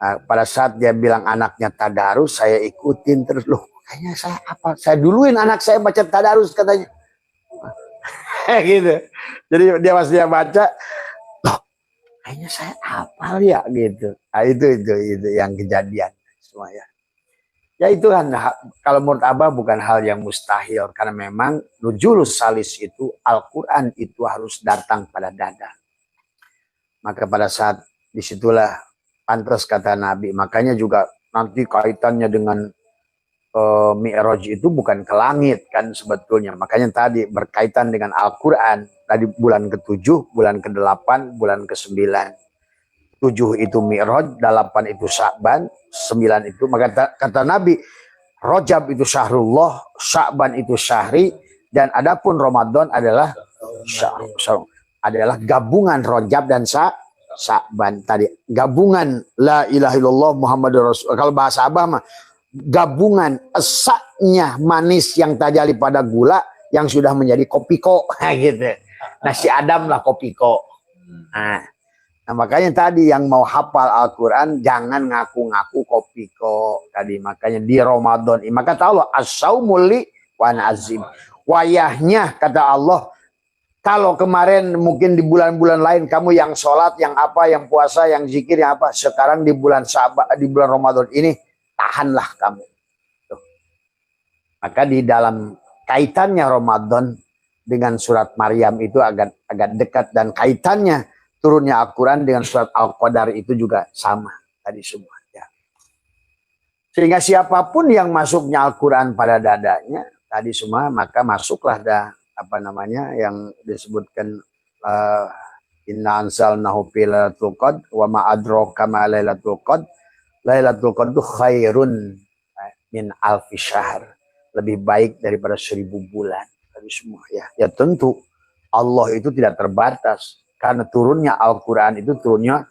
Nah, pada saat dia bilang anaknya tadarus, saya ikutin terus loh. Kayaknya saya apa? Saya duluin anak saya baca tadarus katanya. Gitu. Jadi dia pas dia baca, loh, kayaknya saya hafal ya gitu. Nah, itu yang kejadian semua ya. Ya itu kan kalau menurut Abah bukan hal yang mustahil karena memang nuzulus salis itu Al-Quran itu harus datang pada dada. Maka pada saat disitulah pantas kata Nabi. Makanya juga nanti kaitannya dengan Mi'raj itu bukan ke langit kan sebetulnya. Makanya tadi berkaitan dengan Al-Quran. Tadi bulan ke-7, bulan ke-8, bulan ke-9. 7 itu Mi'raj, 8 itu Sya'ban, 9 itu. Maka kata Nabi, Rajab itu syahrullah, Sya'ban itu syahri, dan adapun Ramadan adalah adalah gabungan Rajab dan Sya'ban tadi. Gabungan la ilaha illallah Muhammadur Rasul. Kalau bahasa Abah mah gabungan esaknya manis yang tajali pada gula yang sudah menjadi kopiko gitu. Nasi Adam lah kopiko. Nah, makanya tadi yang mau hafal Al-Quran jangan ngaku-ngaku kopiko tadi. Makanya di Ramadan ini maka Allah as-saumul li wa azim. Wayahnya kata Allah, kalau kemarin mungkin di bulan-bulan lain kamu yang sholat, yang apa, yang puasa, yang zikir, yang apa, sekarang di bulan di bulan Ramadan ini tahanlah kamu. Tuh. Maka di dalam kaitannya Ramadan dengan surat Maryam itu agak dekat, dan kaitannya turunnya Al-Quran dengan surat Al-Qadar itu juga sama tadi semua. Ya. Sehingga siapapun yang masuknya Al-Quran pada dadanya tadi semua, maka masuklah apa namanya yang disebutkan inna anzalnahu fi lailatul qadr wa ma adraka ma lailatul qadr. Lailatul Qadar itu khairun min alfi syahr, lebih baik daripada 1000 bulan. Tadi semua ya. Ya tentu Allah itu tidak terbatas karena turunnya Al-Quran itu turunnya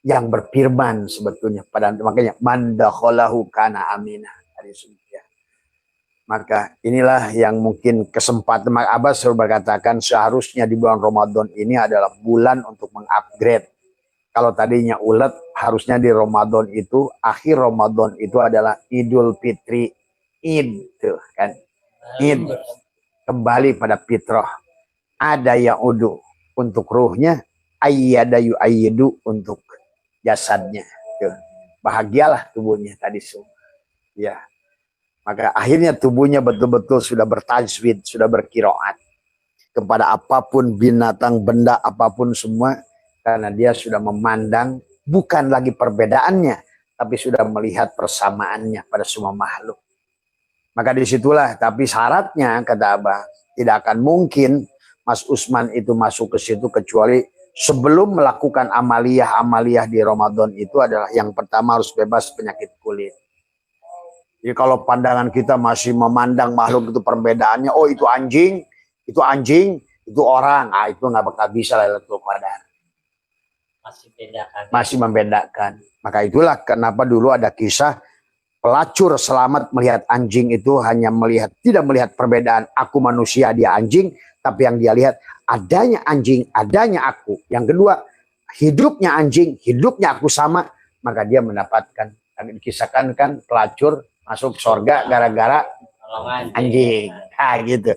yang berfirman sebetulnya. Makanya man dakhalahu kana aminah. Tadi semua ya. Maka inilah yang mungkin kesempatan Abbas selalu berkatakan seharusnya di bulan Ramadan ini adalah bulan untuk mengupgrade. Kalau tadinya ulet, harusnya di Ramadan itu, akhir Ramadan itu adalah Idul Fitri, Id, tuh kan, Id, kembali pada fitrah. Ada yang udu untuk ruhnya, ayyada yu'ayyidu untuk jasadnya. Tuh. Bahagialah tubuhnya tadi semua. Ya. Maka akhirnya tubuhnya betul-betul sudah bertajwid, sudah berkiroat kepada apapun binatang, benda apapun semua. Karena dia sudah memandang bukan lagi perbedaannya, tapi sudah melihat persamaannya pada semua makhluk. Maka disitulah, tapi syaratnya kata Abah, tidak akan mungkin Mas Usman itu masuk ke situ kecuali sebelum melakukan amaliyah di Ramadan itu adalah yang pertama harus bebas penyakit kulit. Jadi kalau pandangan kita masih memandang makhluk itu perbedaannya, oh itu anjing, itu orang, itu nggak bakal bisa Lailatul Qadar. Masih membedakan. Maka itulah kenapa dulu ada kisah pelacur selamat melihat anjing itu hanya tidak melihat perbedaan aku manusia dia anjing, tapi yang dia lihat adanya anjing, adanya aku. Yang kedua, hidupnya anjing, hidupnya aku sama, maka dia mendapatkan. Dikisahkan kan pelacur masuk surga gara-gara anjing. Nah, gitu.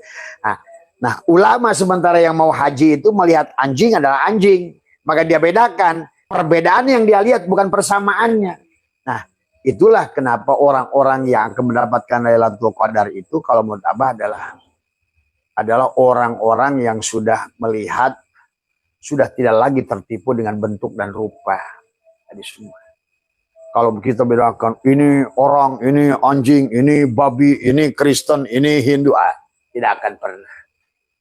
Nah, ulama sementara yang mau haji itu melihat anjing adalah anjing. Maka dia bedakan, perbedaan yang dia lihat bukan persamaannya. Nah, itulah kenapa orang-orang yang akan mendapatkan Lailatul Qadar itu kalau menurut Abah adalah orang-orang yang sudah melihat, sudah tidak lagi tertipu dengan bentuk dan rupa. Tadi semua. Kalau kita bedakan, ini orang, ini anjing, ini babi, ini Kristen, ini Hindu, tidak akan pernah.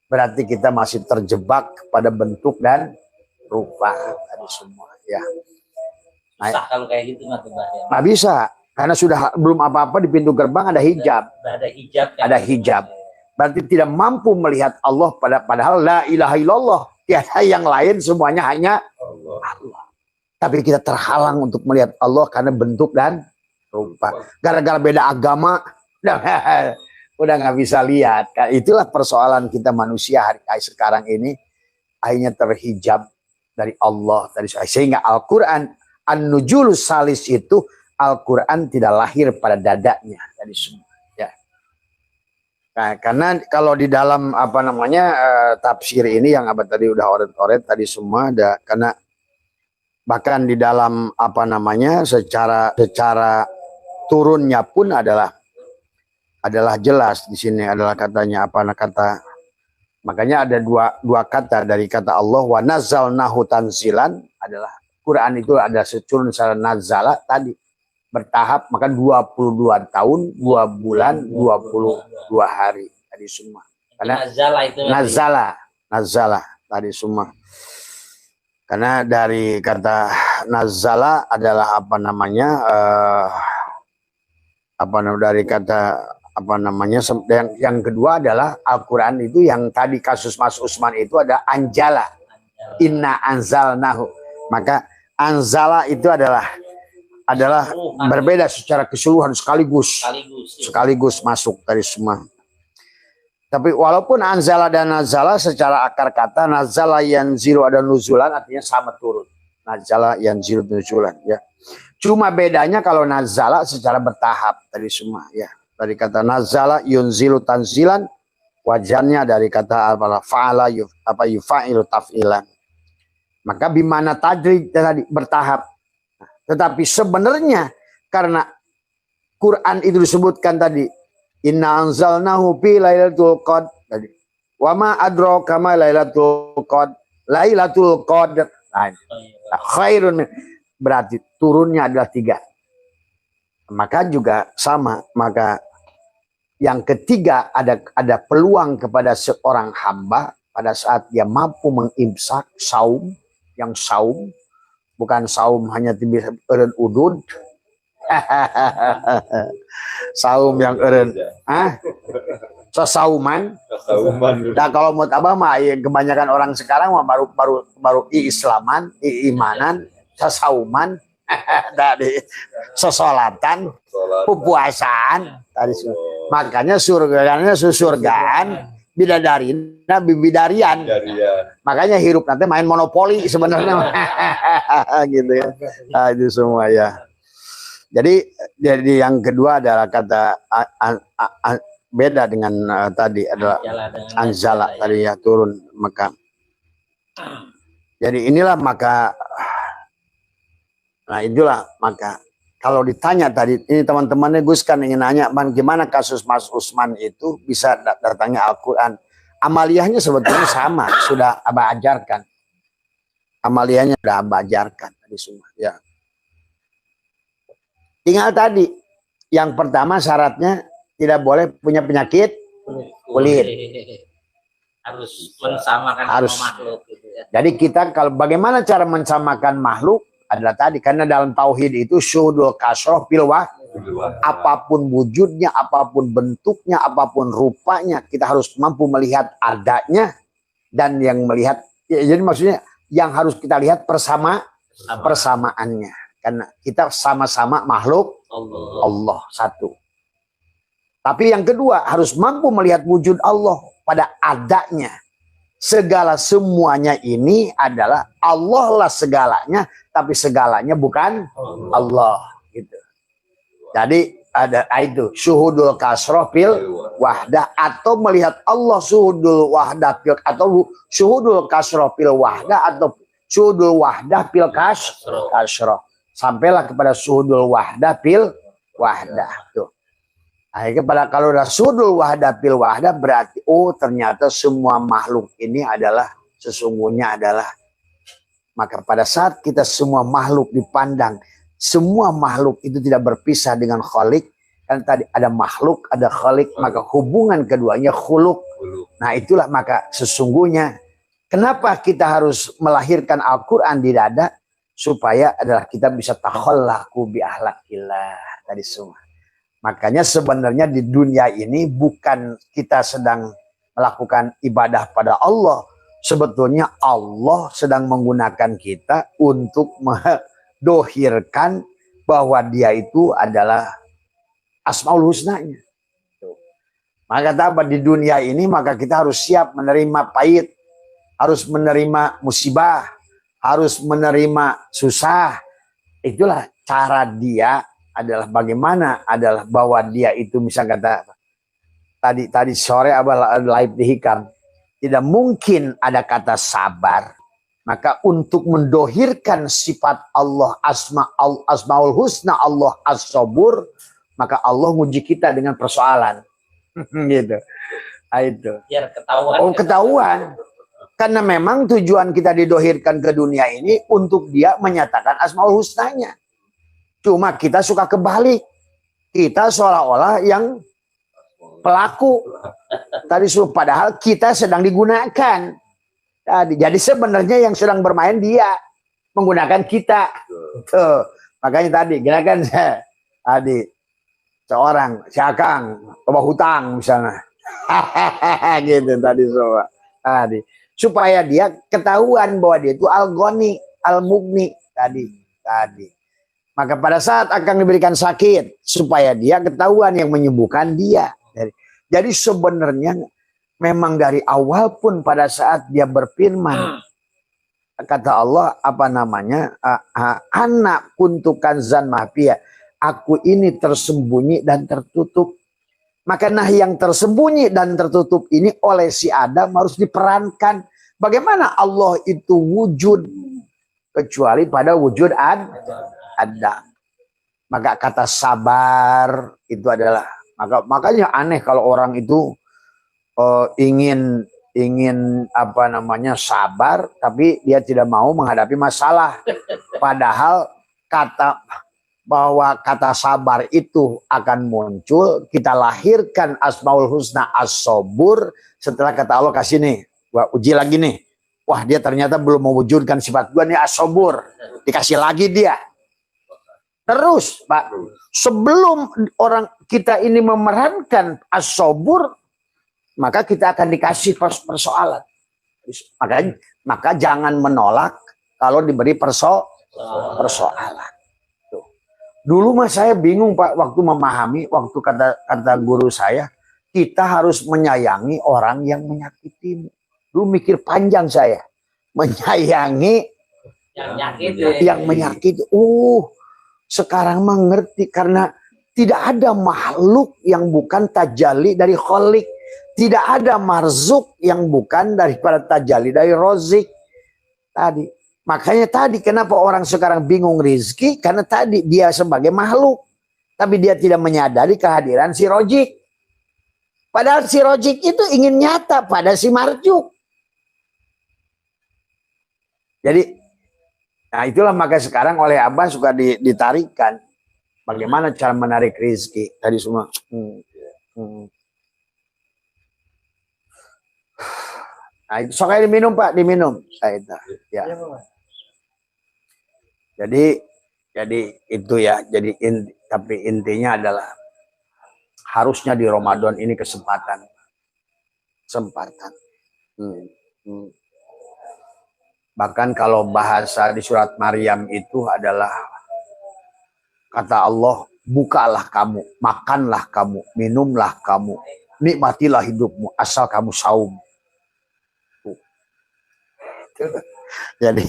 Berarti kita masih terjebak pada bentuk dan rupa tadi semua ya. Susah kalau kayak gitu nggak bisa karena sudah belum apa-apa di pintu gerbang ada hijab. Ada hijab. Berarti tidak mampu melihat Allah padahal la ilaha illallah. Tiada yang lain, semuanya hanya Allah. Tapi kita terhalang untuk melihat Allah karena bentuk dan rupa. Gara-gara beda agama udah nggak bisa lihat. Itulah persoalan kita manusia hari sekarang ini, akhirnya terhijab dari Allah tadi, sehingga Al-Quran An-Nujulus Salis itu Al-Quran tidak lahir pada dadanya tadi semua ya. Nah, karena kalau di dalam apa namanya tafsir ini yang Abah tadi udah oret-oret tadi semua ada, karena bahkan di dalam apa namanya secara turunnya pun adalah jelas di sini adalah katanya kata. Makanya ada dua kata dari kata Allah, wa nazzalnahu tanzilan, adalah Quran itu ada securun secara nazala tadi. bertahap, maka 22 tahun, 2 bulan, 22 hari tadi semua. Karena nazala tadi semua. Karena dari kata nazala adalah apa namanya dari kata apa namanya yang kedua adalah Al-Qur'an itu yang tadi kasus Mas Usman itu ada anjala. Inna anzalnahu. Maka anzala itu adalah berbeda secara keseluruhan sekaligus masuk tadi semua. Tapi walaupun anzala dan nazala secara akar kata nazala yanzilu ada nuzulan artinya sama turun. Nazala yanzilu nuzulan ya. Cuma bedanya kalau nazala secara bertahap tadi semua ya. Dari kata nazala yunzilu tanzilan, wajannya dari kata fa'ala yufa'ilu taf'ilan. Maka bimana tadrij tadi bertahap. Tetapi sebenarnya karena Quran itu disebutkan tadi inna anzalnahu fi lailatul qadr tadi. Wa ma adraka ma lailatul qadr. Lailatul qadr. Khairun berarti turunnya adalah 3. Maka juga sama, maka yang ketiga ada peluang kepada seorang hamba pada saat dia mampu mengimsak saum, yang saum bukan saum hanya bisa eureun udud. Saum yang eureun sesauman. Nah kalau menurut Abah mah kebanyakan orang sekarang mah baru islaman, imanan, sesauman, dari sesolatan, pupuasaan tadi. Makanya surgaan bidadarian. Makanya hirup nanti main monopoli sebenarnya. Gitu ya. Nah, itu semua ya. Jadi yang kedua adalah kata beda dengan tadi adalah anzala tadi ya turun maka. Jadi inilah maka itulah maka kalau ditanya tadi ini teman-temannya Gus kan ingin nanya bagaimana kasus Mas Usman itu bisa datangnya Al-Qur'an. Amaliyahnya sebetulnya sama, sudah Abah ajarkan. Amaliyahnya sudah Abah ajarkan tadi semua ya. Tinggal tadi yang pertama syaratnya tidak boleh punya penyakit kulit. Harus mensamakan makhluk gitu ya. Jadi kita kalau bagaimana cara mensamakan makhluk adalah tadi karena dalam tauhid itu syuhudul kasroh pilwah, apapun wujudnya, apapun bentuknya, apapun rupanya kita harus mampu melihat adanya dan yang melihat jadi maksudnya yang harus kita lihat persamaannya karena kita sama-sama makhluk Allah satu. Tapi yang kedua harus mampu melihat wujud Allah pada adanya. Segala semuanya ini adalah Allah lah segalanya, tapi segalanya bukan Allah gitu. Jadi ada itu syuhudul kasroh fil wahdah atau melihat Allah syuhudul wahdah fil atau syuhudul kasroh fil wahdah atau syuhudul wahdah fil kasroh. Sampailah kepada syuhudul wahdah fil wahdah tuh. Akhirnya pada kalau udah sudul wahdah fil wahdah berarti ternyata semua makhluk ini adalah sesungguhnya adalah maka pada saat kita semua makhluk dipandang semua makhluk itu tidak berpisah dengan khalik kan tadi ada makhluk ada khalik maka hubungan keduanya khuluk. Nah itulah maka sesungguhnya kenapa kita harus melahirkan Al-Qur'an di dada supaya adalah kita bisa takhallaku bi ahlakillah tadi semua. Makanya sebenarnya di dunia ini bukan kita sedang melakukan ibadah pada Allah. Sebetulnya Allah sedang menggunakan kita untuk mendohirkan bahwa dia itu adalah Asmaul Husnanya. Maka apa di dunia ini maka kita harus siap menerima pahit. Harus menerima musibah. Harus menerima susah. Itulah cara dia adalah bagaimana adalah bahwa dia itu misalnya kata tadi sore Abah live di Hikam tidak mungkin ada kata sabar maka untuk mendohirkan sifat Allah asmaul husna Allah as-sabur maka Allah nguji kita dengan persoalan gitu. Nah, itu biar ketahuan ketahuan karena memang tujuan kita didohirkan ke dunia ini untuk dia menyatakan asmaul husnanya. Cuma kita suka kebalik. Kita seolah-olah yang pelaku. Tadi padahal kita sedang digunakan. Jadi sebenarnya yang sedang bermain dia menggunakan kita. Tuh. Makanya tadi gerakan saya tadi seorang si Akang coba hutang misalnya. Gitu tadi semua. Tadi supaya dia ketahuan bahwa dia itu al-ghani, al-mughni tadi. Maka pada saat akan diberikan sakit supaya dia ketahuan yang menyembuhkan dia. Jadi sebenarnya memang dari awal pun pada saat dia berfirman kata Allah apa namanya anak kuntukan zan mafia, aku ini tersembunyi dan tertutup. Maka nah yang tersembunyi dan tertutup ini oleh si Adam harus diperankan. Bagaimana Allah itu wujud kecuali pada wujud Adam. Maka kata sabar itu adalah makanya aneh kalau orang itu ingin apa namanya sabar tapi dia tidak mau menghadapi masalah. Padahal bahwa kata sabar itu akan muncul, kita lahirkan Asmaul Husna As-Sobur setelah kata Allah kasih nih, wah uji lagi nih. Wah dia ternyata belum mewujudkan sifat gua nih As-Sobur. Dikasih lagi dia. Terus Pak, sebelum orang kita ini memerankan As-Sobur, maka kita akan dikasih persoalan. Maka jangan menolak kalau diberi persoalan. Tuh. Dulu mah saya bingung Pak waktu memahami, waktu kata guru saya, kita harus menyayangi orang yang menyakitimu. Dulu mikir panjang saya, menyayangi yang menyakiti. Sekarang mah ngerti karena tidak ada makhluk yang bukan tajalli dari kholik. Tidak ada marzuk yang bukan daripada tajalli dari rozik. Tadi. Makanya tadi kenapa orang sekarang bingung rizki. Karena tadi dia sebagai makhluk. Tapi dia tidak menyadari kehadiran si rojik. Padahal si rojik itu ingin nyata pada si marjuk. Jadi, nah itulah maka sekarang oleh Abah suka ditarikan. Bagaimana cara menarik rizki. Tadi semua. Nah, itu soalnya diminum Pak, diminum. Ya. Jadi itu ya. Jadi tapi intinya adalah harusnya di Ramadan ini kesempatan. Bahkan kalau bahasa di surat Maryam itu adalah kata Allah, bukalah kamu, makanlah kamu, minumlah kamu, nikmatilah hidupmu asal kamu saum. Jadi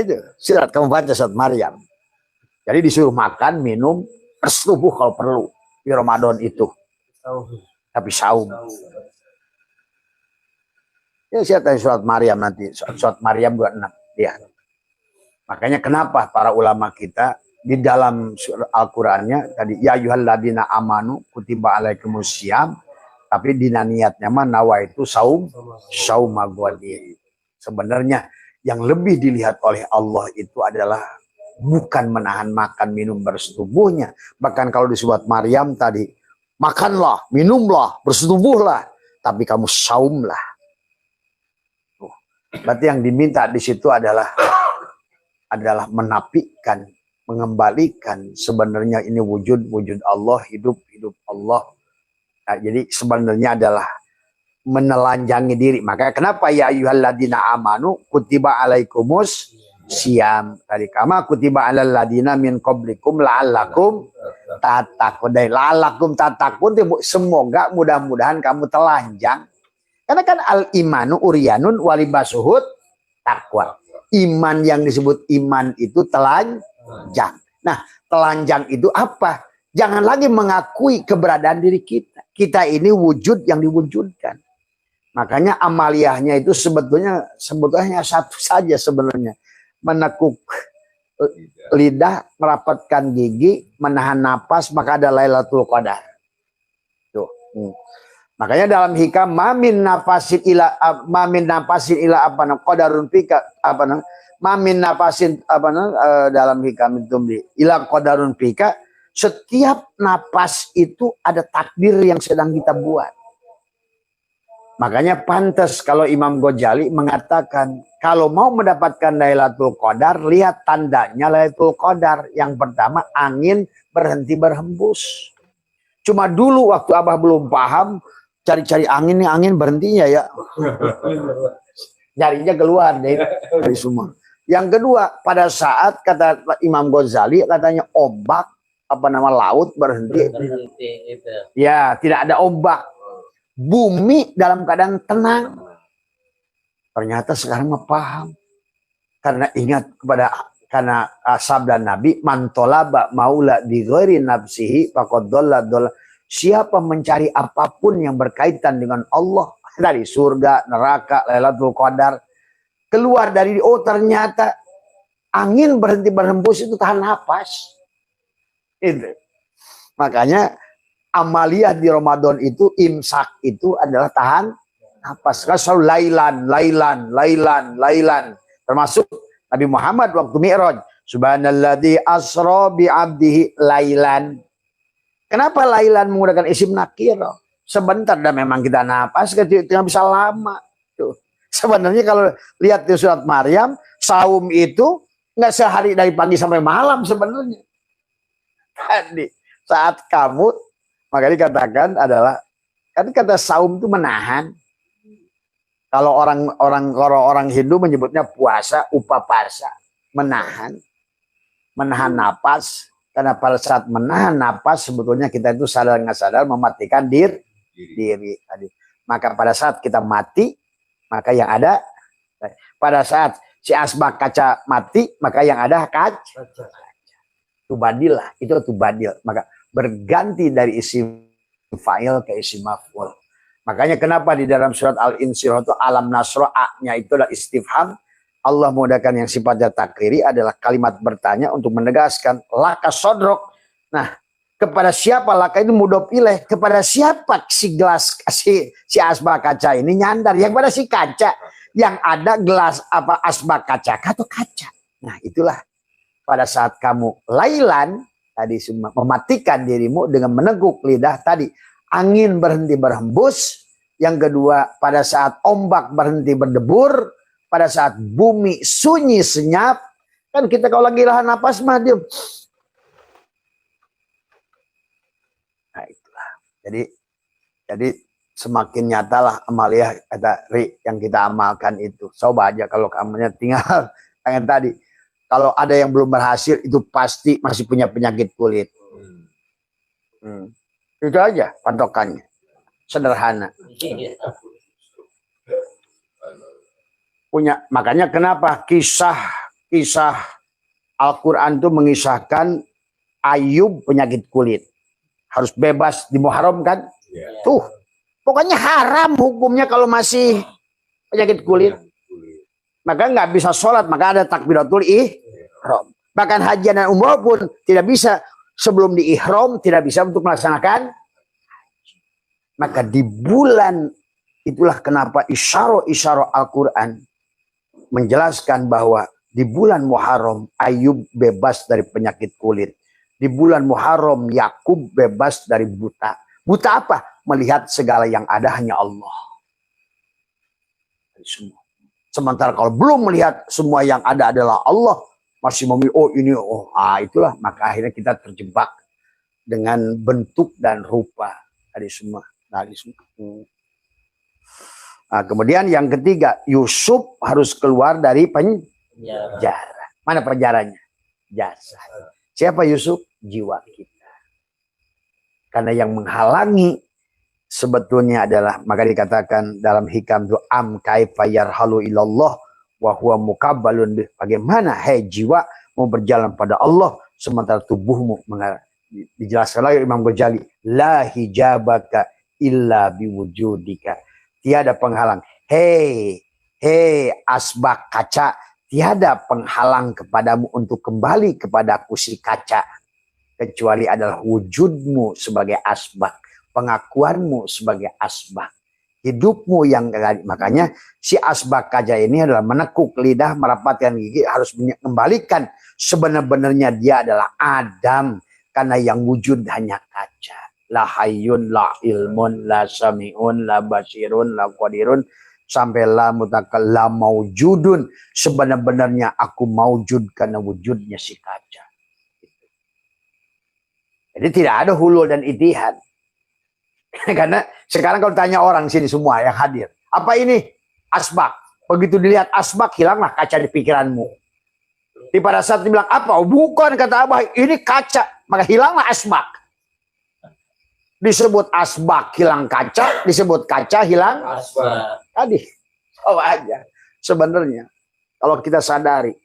itu surat kamu baca surat Maryam. Jadi disuruh makan, minum, bersetubuh kalau perlu di Ramadan itu. Tapi saum. Ya saya tanya surat Maryam nanti, surat Maryam 26 ya. Makanya kenapa para ulama kita di dalam Al-Qur'annya tadi ya ayyuhalladzina amanu kutiba alaikumusiyam, tapi di niatnya mah nawaitu sauma ghadin. Sebenarnya yang lebih dilihat oleh Allah itu adalah bukan menahan makan minum bersetubuhnya. Bahkan kalau di surat Maryam tadi, makanlah, minumlah, bersetubuhlah, tapi kamu saumlah. Berarti yang diminta di situ adalah menafikan, mengembalikan sebenarnya ini wujud Allah, hidup Allah. Nah, jadi sebenarnya adalah menelanjangi diri. Maka kenapa ya ayyuhalladzina amanu kutiba alaikumus siyam. Tadi kama kutiba alal ladzina min qablikum la'allakum tattaqun. La'allakum tattaqun semoga mudah-mudahan kamu telanjang. Karena kan al-imanu uryanun walibasuhud taqwa. Iman yang disebut iman itu telanjang. Nah, telanjang itu apa? Jangan lagi mengakui keberadaan diri kita. Kita ini wujud yang diwujudkan. Makanya amaliyahnya itu sebetulnya satu saja sebenarnya. Menekuk lidah, merapatkan gigi, menahan napas, maka ada Lailatul Qadar. Tuh. Makanya dalam hikam mamin nafasin ila qadarun fika Mamin napasin dalam hikam itu ila qadarun fika, setiap napas itu ada takdir yang sedang kita buat. Makanya pantas kalau Imam Ghazali mengatakan kalau mau mendapatkan Lailatul Qadar, lihat tandanya Lailatul Qadar. Yang pertama, angin berhenti berhembus. Cuma dulu waktu Abah belum paham, cari-cari angin, nih angin berhentinya ya. Jarinya keluar dari semua. Yang kedua, pada saat kata Imam Ghazali, katanya ombak, laut berhenti. Ya, tidak ada ombak. Bumi dalam keadaan tenang. Ternyata sekarang mah paham. Karena ingat karena sabda Nabi, mantolaba maula di ghairi nafsihi faqad dhalla. Siapa mencari apapun yang berkaitan dengan Allah, dari surga, neraka, Lailatul Qadar, keluar dari ternyata angin berhenti berhembus itu tahan napas. Itu. Makanya amaliyah di Ramadan itu, imsak itu adalah tahan napas. Kalau lailan. Termasuk Nabi Muhammad waktu Mi'raj. Subhanalladzi asra bi 'abdihi lailan. Kenapa lailan menggunakan isim nakir? Sebentar dah memang kita napas, kita bisa lama. Tuh. Sebenarnya kalau lihat di surat Maryam, saum itu nggak sehari dari pagi sampai malam sebenarnya. Tadi saat kamu, maka dikatakan adalah, kan kata saum itu menahan. Kalau orang Hindu menyebutnya puasa, upaparsa, menahan napas. Karena pada saat menahan napas, sebetulnya kita itu sadar nggak sadar mematikan diri. Maka pada saat kita mati, maka yang ada, pada saat si asbak kaca mati, maka yang ada kaca. Tubadil lah, itu tubadil. Maka berganti dari isim fa'il ke isim maf'ul. Makanya kenapa di dalam surat Al-Insyirah itu alam nasro A-nya itu adalah istifham. Allah menggunakan yang sifatnya takriri adalah kalimat bertanya untuk menegaskan laka sodrok. Nah, kepada siapa laka itu mudhof ilaih, kepada siapa si gelas si asbak kaca ini nyandar, yang pada si kaca yang ada gelas asbak kaca atau kaca. Nah, itulah pada saat kamu lailan tadi semua mematikan dirimu dengan meneguk lidah tadi, angin berhenti berhembus. Yang kedua, pada saat ombak berhenti berdebur, pada saat bumi sunyi senyap, kan kita kalau lagi lahan napas mah dia. Nah, itulah. Jadi semakin nyatalah amaliyah kata Ri yang kita amalkan itu. Coba aja kalau kamunya tinggal tangan tadi. Kalau ada yang belum berhasil itu pasti masih punya penyakit kulit. Itu aja patokannya. Sederhana. Makanya kenapa kisah Al-Quran itu mengisahkan Ayub penyakit kulit. Harus bebas di Muharram kan? Tuh. Pokoknya haram hukumnya kalau masih penyakit kulit. Maka nggak bisa sholat, maka ada takbiratul ihram. Bahkan haji dan umroh pun tidak bisa sebelum di ihram, tidak bisa untuk melaksanakan. Maka di bulan itulah kenapa isyarah Al-Quran menjelaskan bahwa di bulan Muharram Ayub bebas dari penyakit kulit. Di bulan Muharram Yakub bebas dari buta. Buta apa? Melihat segala yang ada hanya Allah. Sementara kalau belum melihat semua yang ada adalah Allah, masih memilih itulah, maka akhirnya kita terjebak dengan bentuk dan rupa dari semua. Nah, kemudian yang ketiga, Yusuf harus keluar dari penjara. Mana penjaranya? Jasad. Siapa Yusuf? Jiwa kita. Karena yang menghalangi sebetulnya adalah, maka dikatakan dalam hikam itu am kaifa yarhalu ilallah wa huwa mukabbalun. Bagaimana jiwa mau berjalan pada Allah sementara tubuhmu mengarah. Dijelaskan lagi Imam Ghazali, la hijabaka illa biwujudika. Tiada penghalang. Hei asbak kaca, tiada penghalang kepadamu untuk kembali kepadaku si kaca, kecuali adalah wujudmu sebagai asbak, pengakuanmu sebagai asbak. hidupmu yang makanya si asbak kaca ini adalah menekuk lidah, merapatkan gigi, harus mengembalikan sebenar-benarnya dia adalah Adam, karena yang wujud hanya kaca. La hayyun, la ilmun, la sami'un, la basirun, la qadirun, sampai la mutakal, la maujudun. Sebenar-benarnya aku maujud karena wujudnya si kaca. Jadi tidak ada hulul dan itihad. Karena sekarang kalau tanya orang sini semua yang hadir, apa ini? Asbak. Begitu dilihat asbak, hilanglah kaca di pikiranmu. Di pada saat dibilang apa? Oh, bukan, kata Abah, ini kaca. Maka hilanglah asbak. Disebut asbak hilang kaca, disebut kaca hilang asbak. Tadi, oh aja. Sebenarnya kalau kita sadari,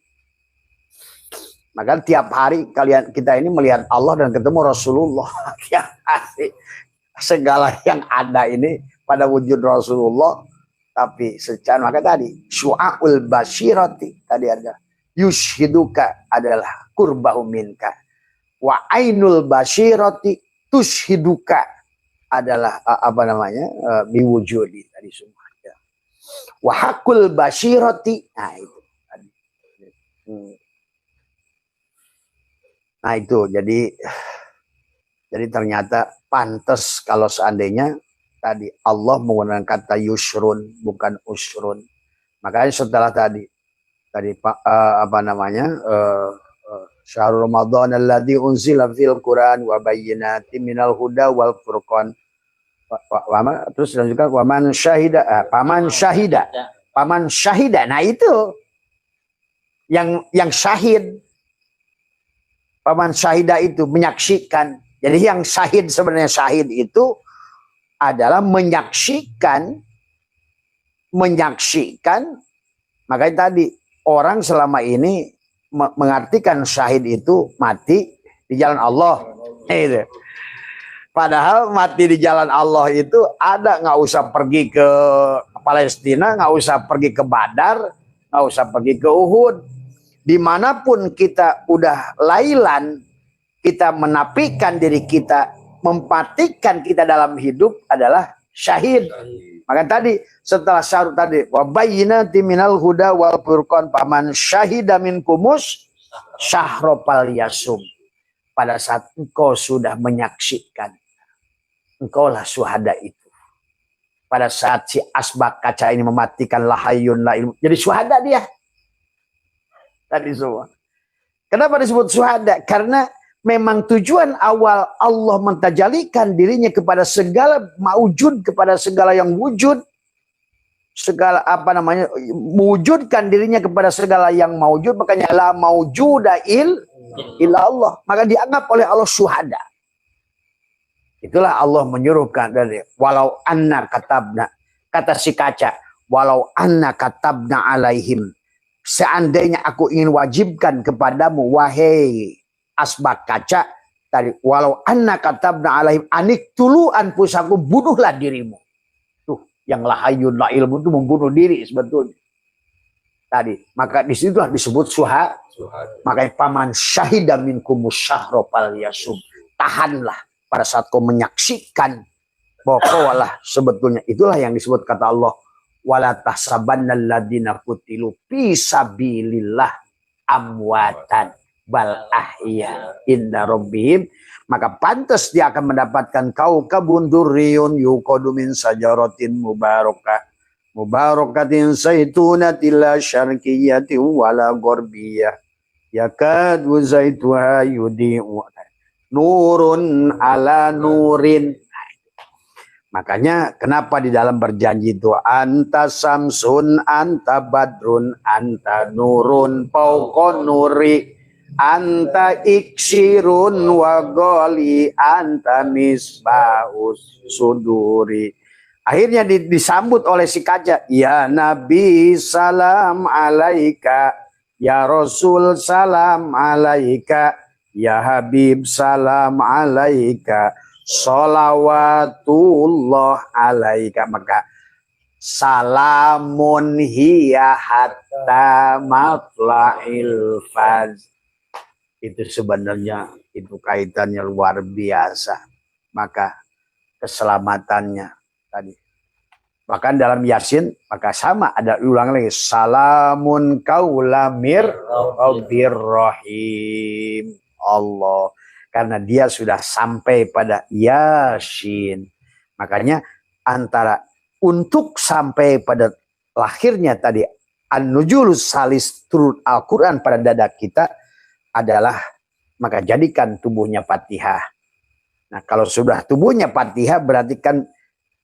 maka tiap hari kita ini melihat Allah dan ketemu Rasulullah. Tiap hari segala yang ada ini pada wujud Rasulullah, tapi secara maka tadi syu'aul basyirati tadi ada yushhiduka adalah qurbahu minka, wa ainul basyirati tushhiduka adalah apa namanya biwujudi tadi semua ya. Wa haqqul basyirati, nah itu tadi. Nah itu jadi ternyata pantas kalau seandainya tadi Allah menggunakan kata yusrun bukan usrun. Makanya setelah tadi apa namanya syahrul Ramadan alladzi unzila fil Quran wa bayyinatin minal huda wal furqan. Terus juga paman syahida. Nah itu yang syahid. Paman syahida itu menyaksikan. Jadi yang syahid sebenarnya syahid itu adalah menyaksikan. Makanya tadi orang selama ini mengartikan syahid itu mati di jalan Allah. Itu. Padahal mati di jalan Allah itu ada, nggak usah pergi ke Palestina, nggak usah pergi ke Badar, nggak usah pergi ke Uhud. Dimanapun kita udah lailan, kita menapikan diri kita, mematikan kita dalam hidup adalah syahid. Maka tadi setelah syahrul tadi wa bayyinatin minal huda wal furqan paman syahida minkumus syahropal yasum. Pada saat engkau sudah menyaksikan, engkaulah syuhada itu. Pada saat si asbak kaca ini mematikan lahayun la ilmu, jadi syuhada dia. Tadi semua. Kenapa disebut syuhada? Karena memang tujuan awal Allah mentajalikan dirinya kepada segala maujud, kepada segala yang wujud, segala apa namanya, mewujudkan dirinya kepada segala yang maujud, makanya la maujuda illa Allah. Maka dianggap oleh Allah syuhada. Itulah Allah menyuruhkan dari walau anna katabna, kata si kaca, walau anna katabna alaihim, seandainya aku ingin wajibkan kepadamu wahai asbak kaca tadi, walau anna katabna alaihim anik tulu anfusaku, bunuhlah dirimu. Tuh yang lahayun la ilmu itu membunuh diri sebetulnya tadi. Maka disitulah disebut syuhada. Makanya paman syahida minkumus syahropal yasum, tahanlah pada saat kau menyaksikan bahwa kau lah sebetulnya, itulah yang disebut kata Allah wala tahsabannal ladzina qutilu fi sabilillah amwatan bal ahya inda rabbihim. Maka pantas dia akan mendapatkan kaukabun durriyun yuqadu min sajaratin mubarakatin zaitunatin la syarqiyatin wala gharbiyah yakadu zaituha yudi'u nurun ala nurin. Makanya kenapa di dalam berjanji itu anta samsun, anta badrun, anta nurun fauqa nuri, anta iksirun wa ghali, anta misbahus suduri. Akhirnya disambut oleh si kaca, ya Nabi salam alaika, ya Rasul salam alaika, ya Habib salam alaika, sholawatullah alaika. Maka salamun hiya hatta matla'il fajr. Itu sebenarnya itu kaitannya luar biasa. Maka keselamatannya tadi Bahkan dalam Yasin maka sama, ada ulang lagi, salamun kaulamir rabbir rahim. Allah, karena dia sudah sampai pada Yasin. Makanya antara untuk sampai pada lahirnya tadi an-nuzulus salis, turun Al-Quran pada dada kita adalah, maka jadikan tubuhnya Fatihah. Nah kalau sudah tubuhnya Fatihah berarti kan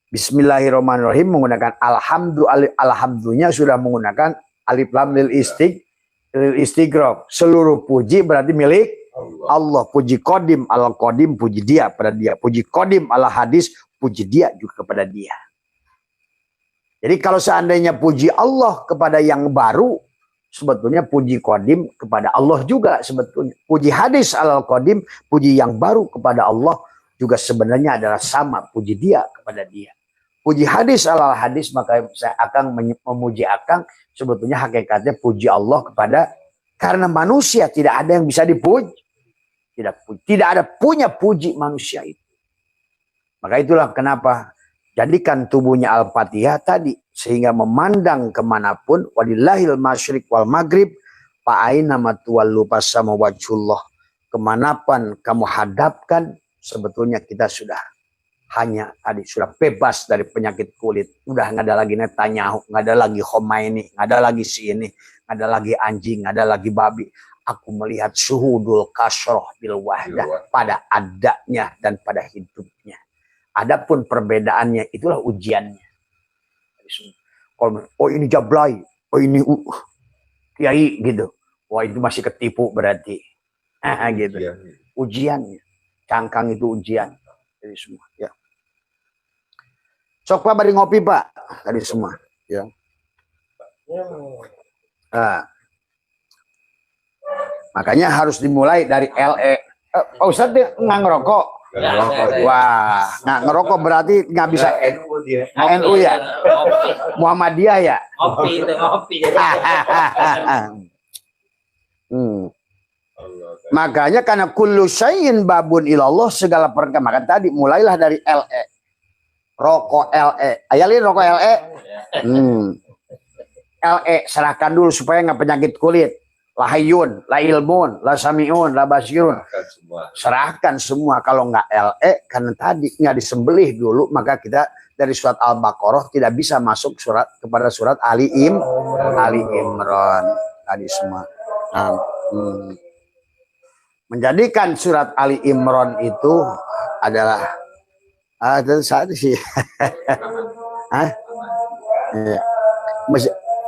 Bismillahirrahmanirrahim menggunakan alhamdulillah sudah menggunakan alif lam lil istighraq. Seluruh puji berarti milik Allah. Puji kodim ala kodim, puji dia pada dia. Puji kodim ala hadis, puji dia juga kepada dia. Jadi kalau seandainya puji Allah kepada yang baru, sebetulnya puji kodim kepada Allah juga sebetulnya. Puji hadis ala kodim, puji yang baru kepada Allah juga sebenarnya adalah sama, puji dia kepada dia. Puji hadis ala hadis, maka saya akan memuji akang, sebetulnya hakikatnya puji Allah kepada, karena manusia tidak ada yang bisa dipuji. Tidak ada punya puji manusia itu. Maka itulah kenapa jadikan tubuhnya Al-Fatihah tadi, sehingga memandang kemanapun, walillahil masyriq wal maghrib, fa'aina matuwallu fasama wajhullah. Kemanapun kamu hadapkan, sebetulnya kita sudah hanya tadi sudah bebas dari penyakit kulit. Udah nggak ada lagi Netanyahu, nggak ada lagi Khomeini, nggak ada lagi si ini, nggak ada lagi anjing, nggak ada lagi babi. Aku melihat suhudul kasroh bil wahdah, pada adanya dan pada hidupnya. Adapun perbedaannya itulah ujiannya. Oh ini jablay, oh ini kiai gitu. Wah itu masih ketipu berarti. Gitu. Ujiannya. Cangkang itu ujian. Jadi semua. Ya. Sok Pak bari ngopi Pak. Tadi semua. Ya. Nah. Makanya harus dimulai dari LE. Pak Ustadz nggak ngerokok. Wah, nggak ngerokok berarti nggak bisa NU ya, Muhammadiyah ya. Ngopi itu ngopi. Makanya karena kullu syai'in babun ilallah, segala perkara. Maka tadi mulailah dari LE. Rokok LE. Ayalin rokok LE. LE serahkan dulu supaya nggak penyakit kulit. Lahayun, la ilmun, la samiun, la basirun. Serahkan semua. Kalau nggak LE, karena tadi nggak disembelih dulu, maka kita dari surat Al-Baqarah tidak bisa masuk kepada surat Ali Imran. Tadi semua. Menjadikan surat Ali Imran itu adalah satu sih.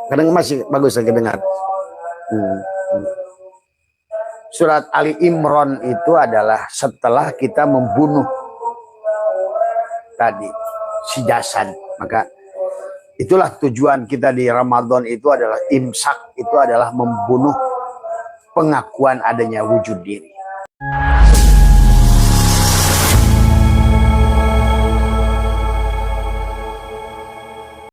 Kadang masih bagus lagi dengar. Surat Ali Imran itu adalah setelah kita membunuh tadi si jasad. Maka itulah tujuan kita di Ramadan itu adalah imsak, itu adalah membunuh pengakuan adanya wujud diri.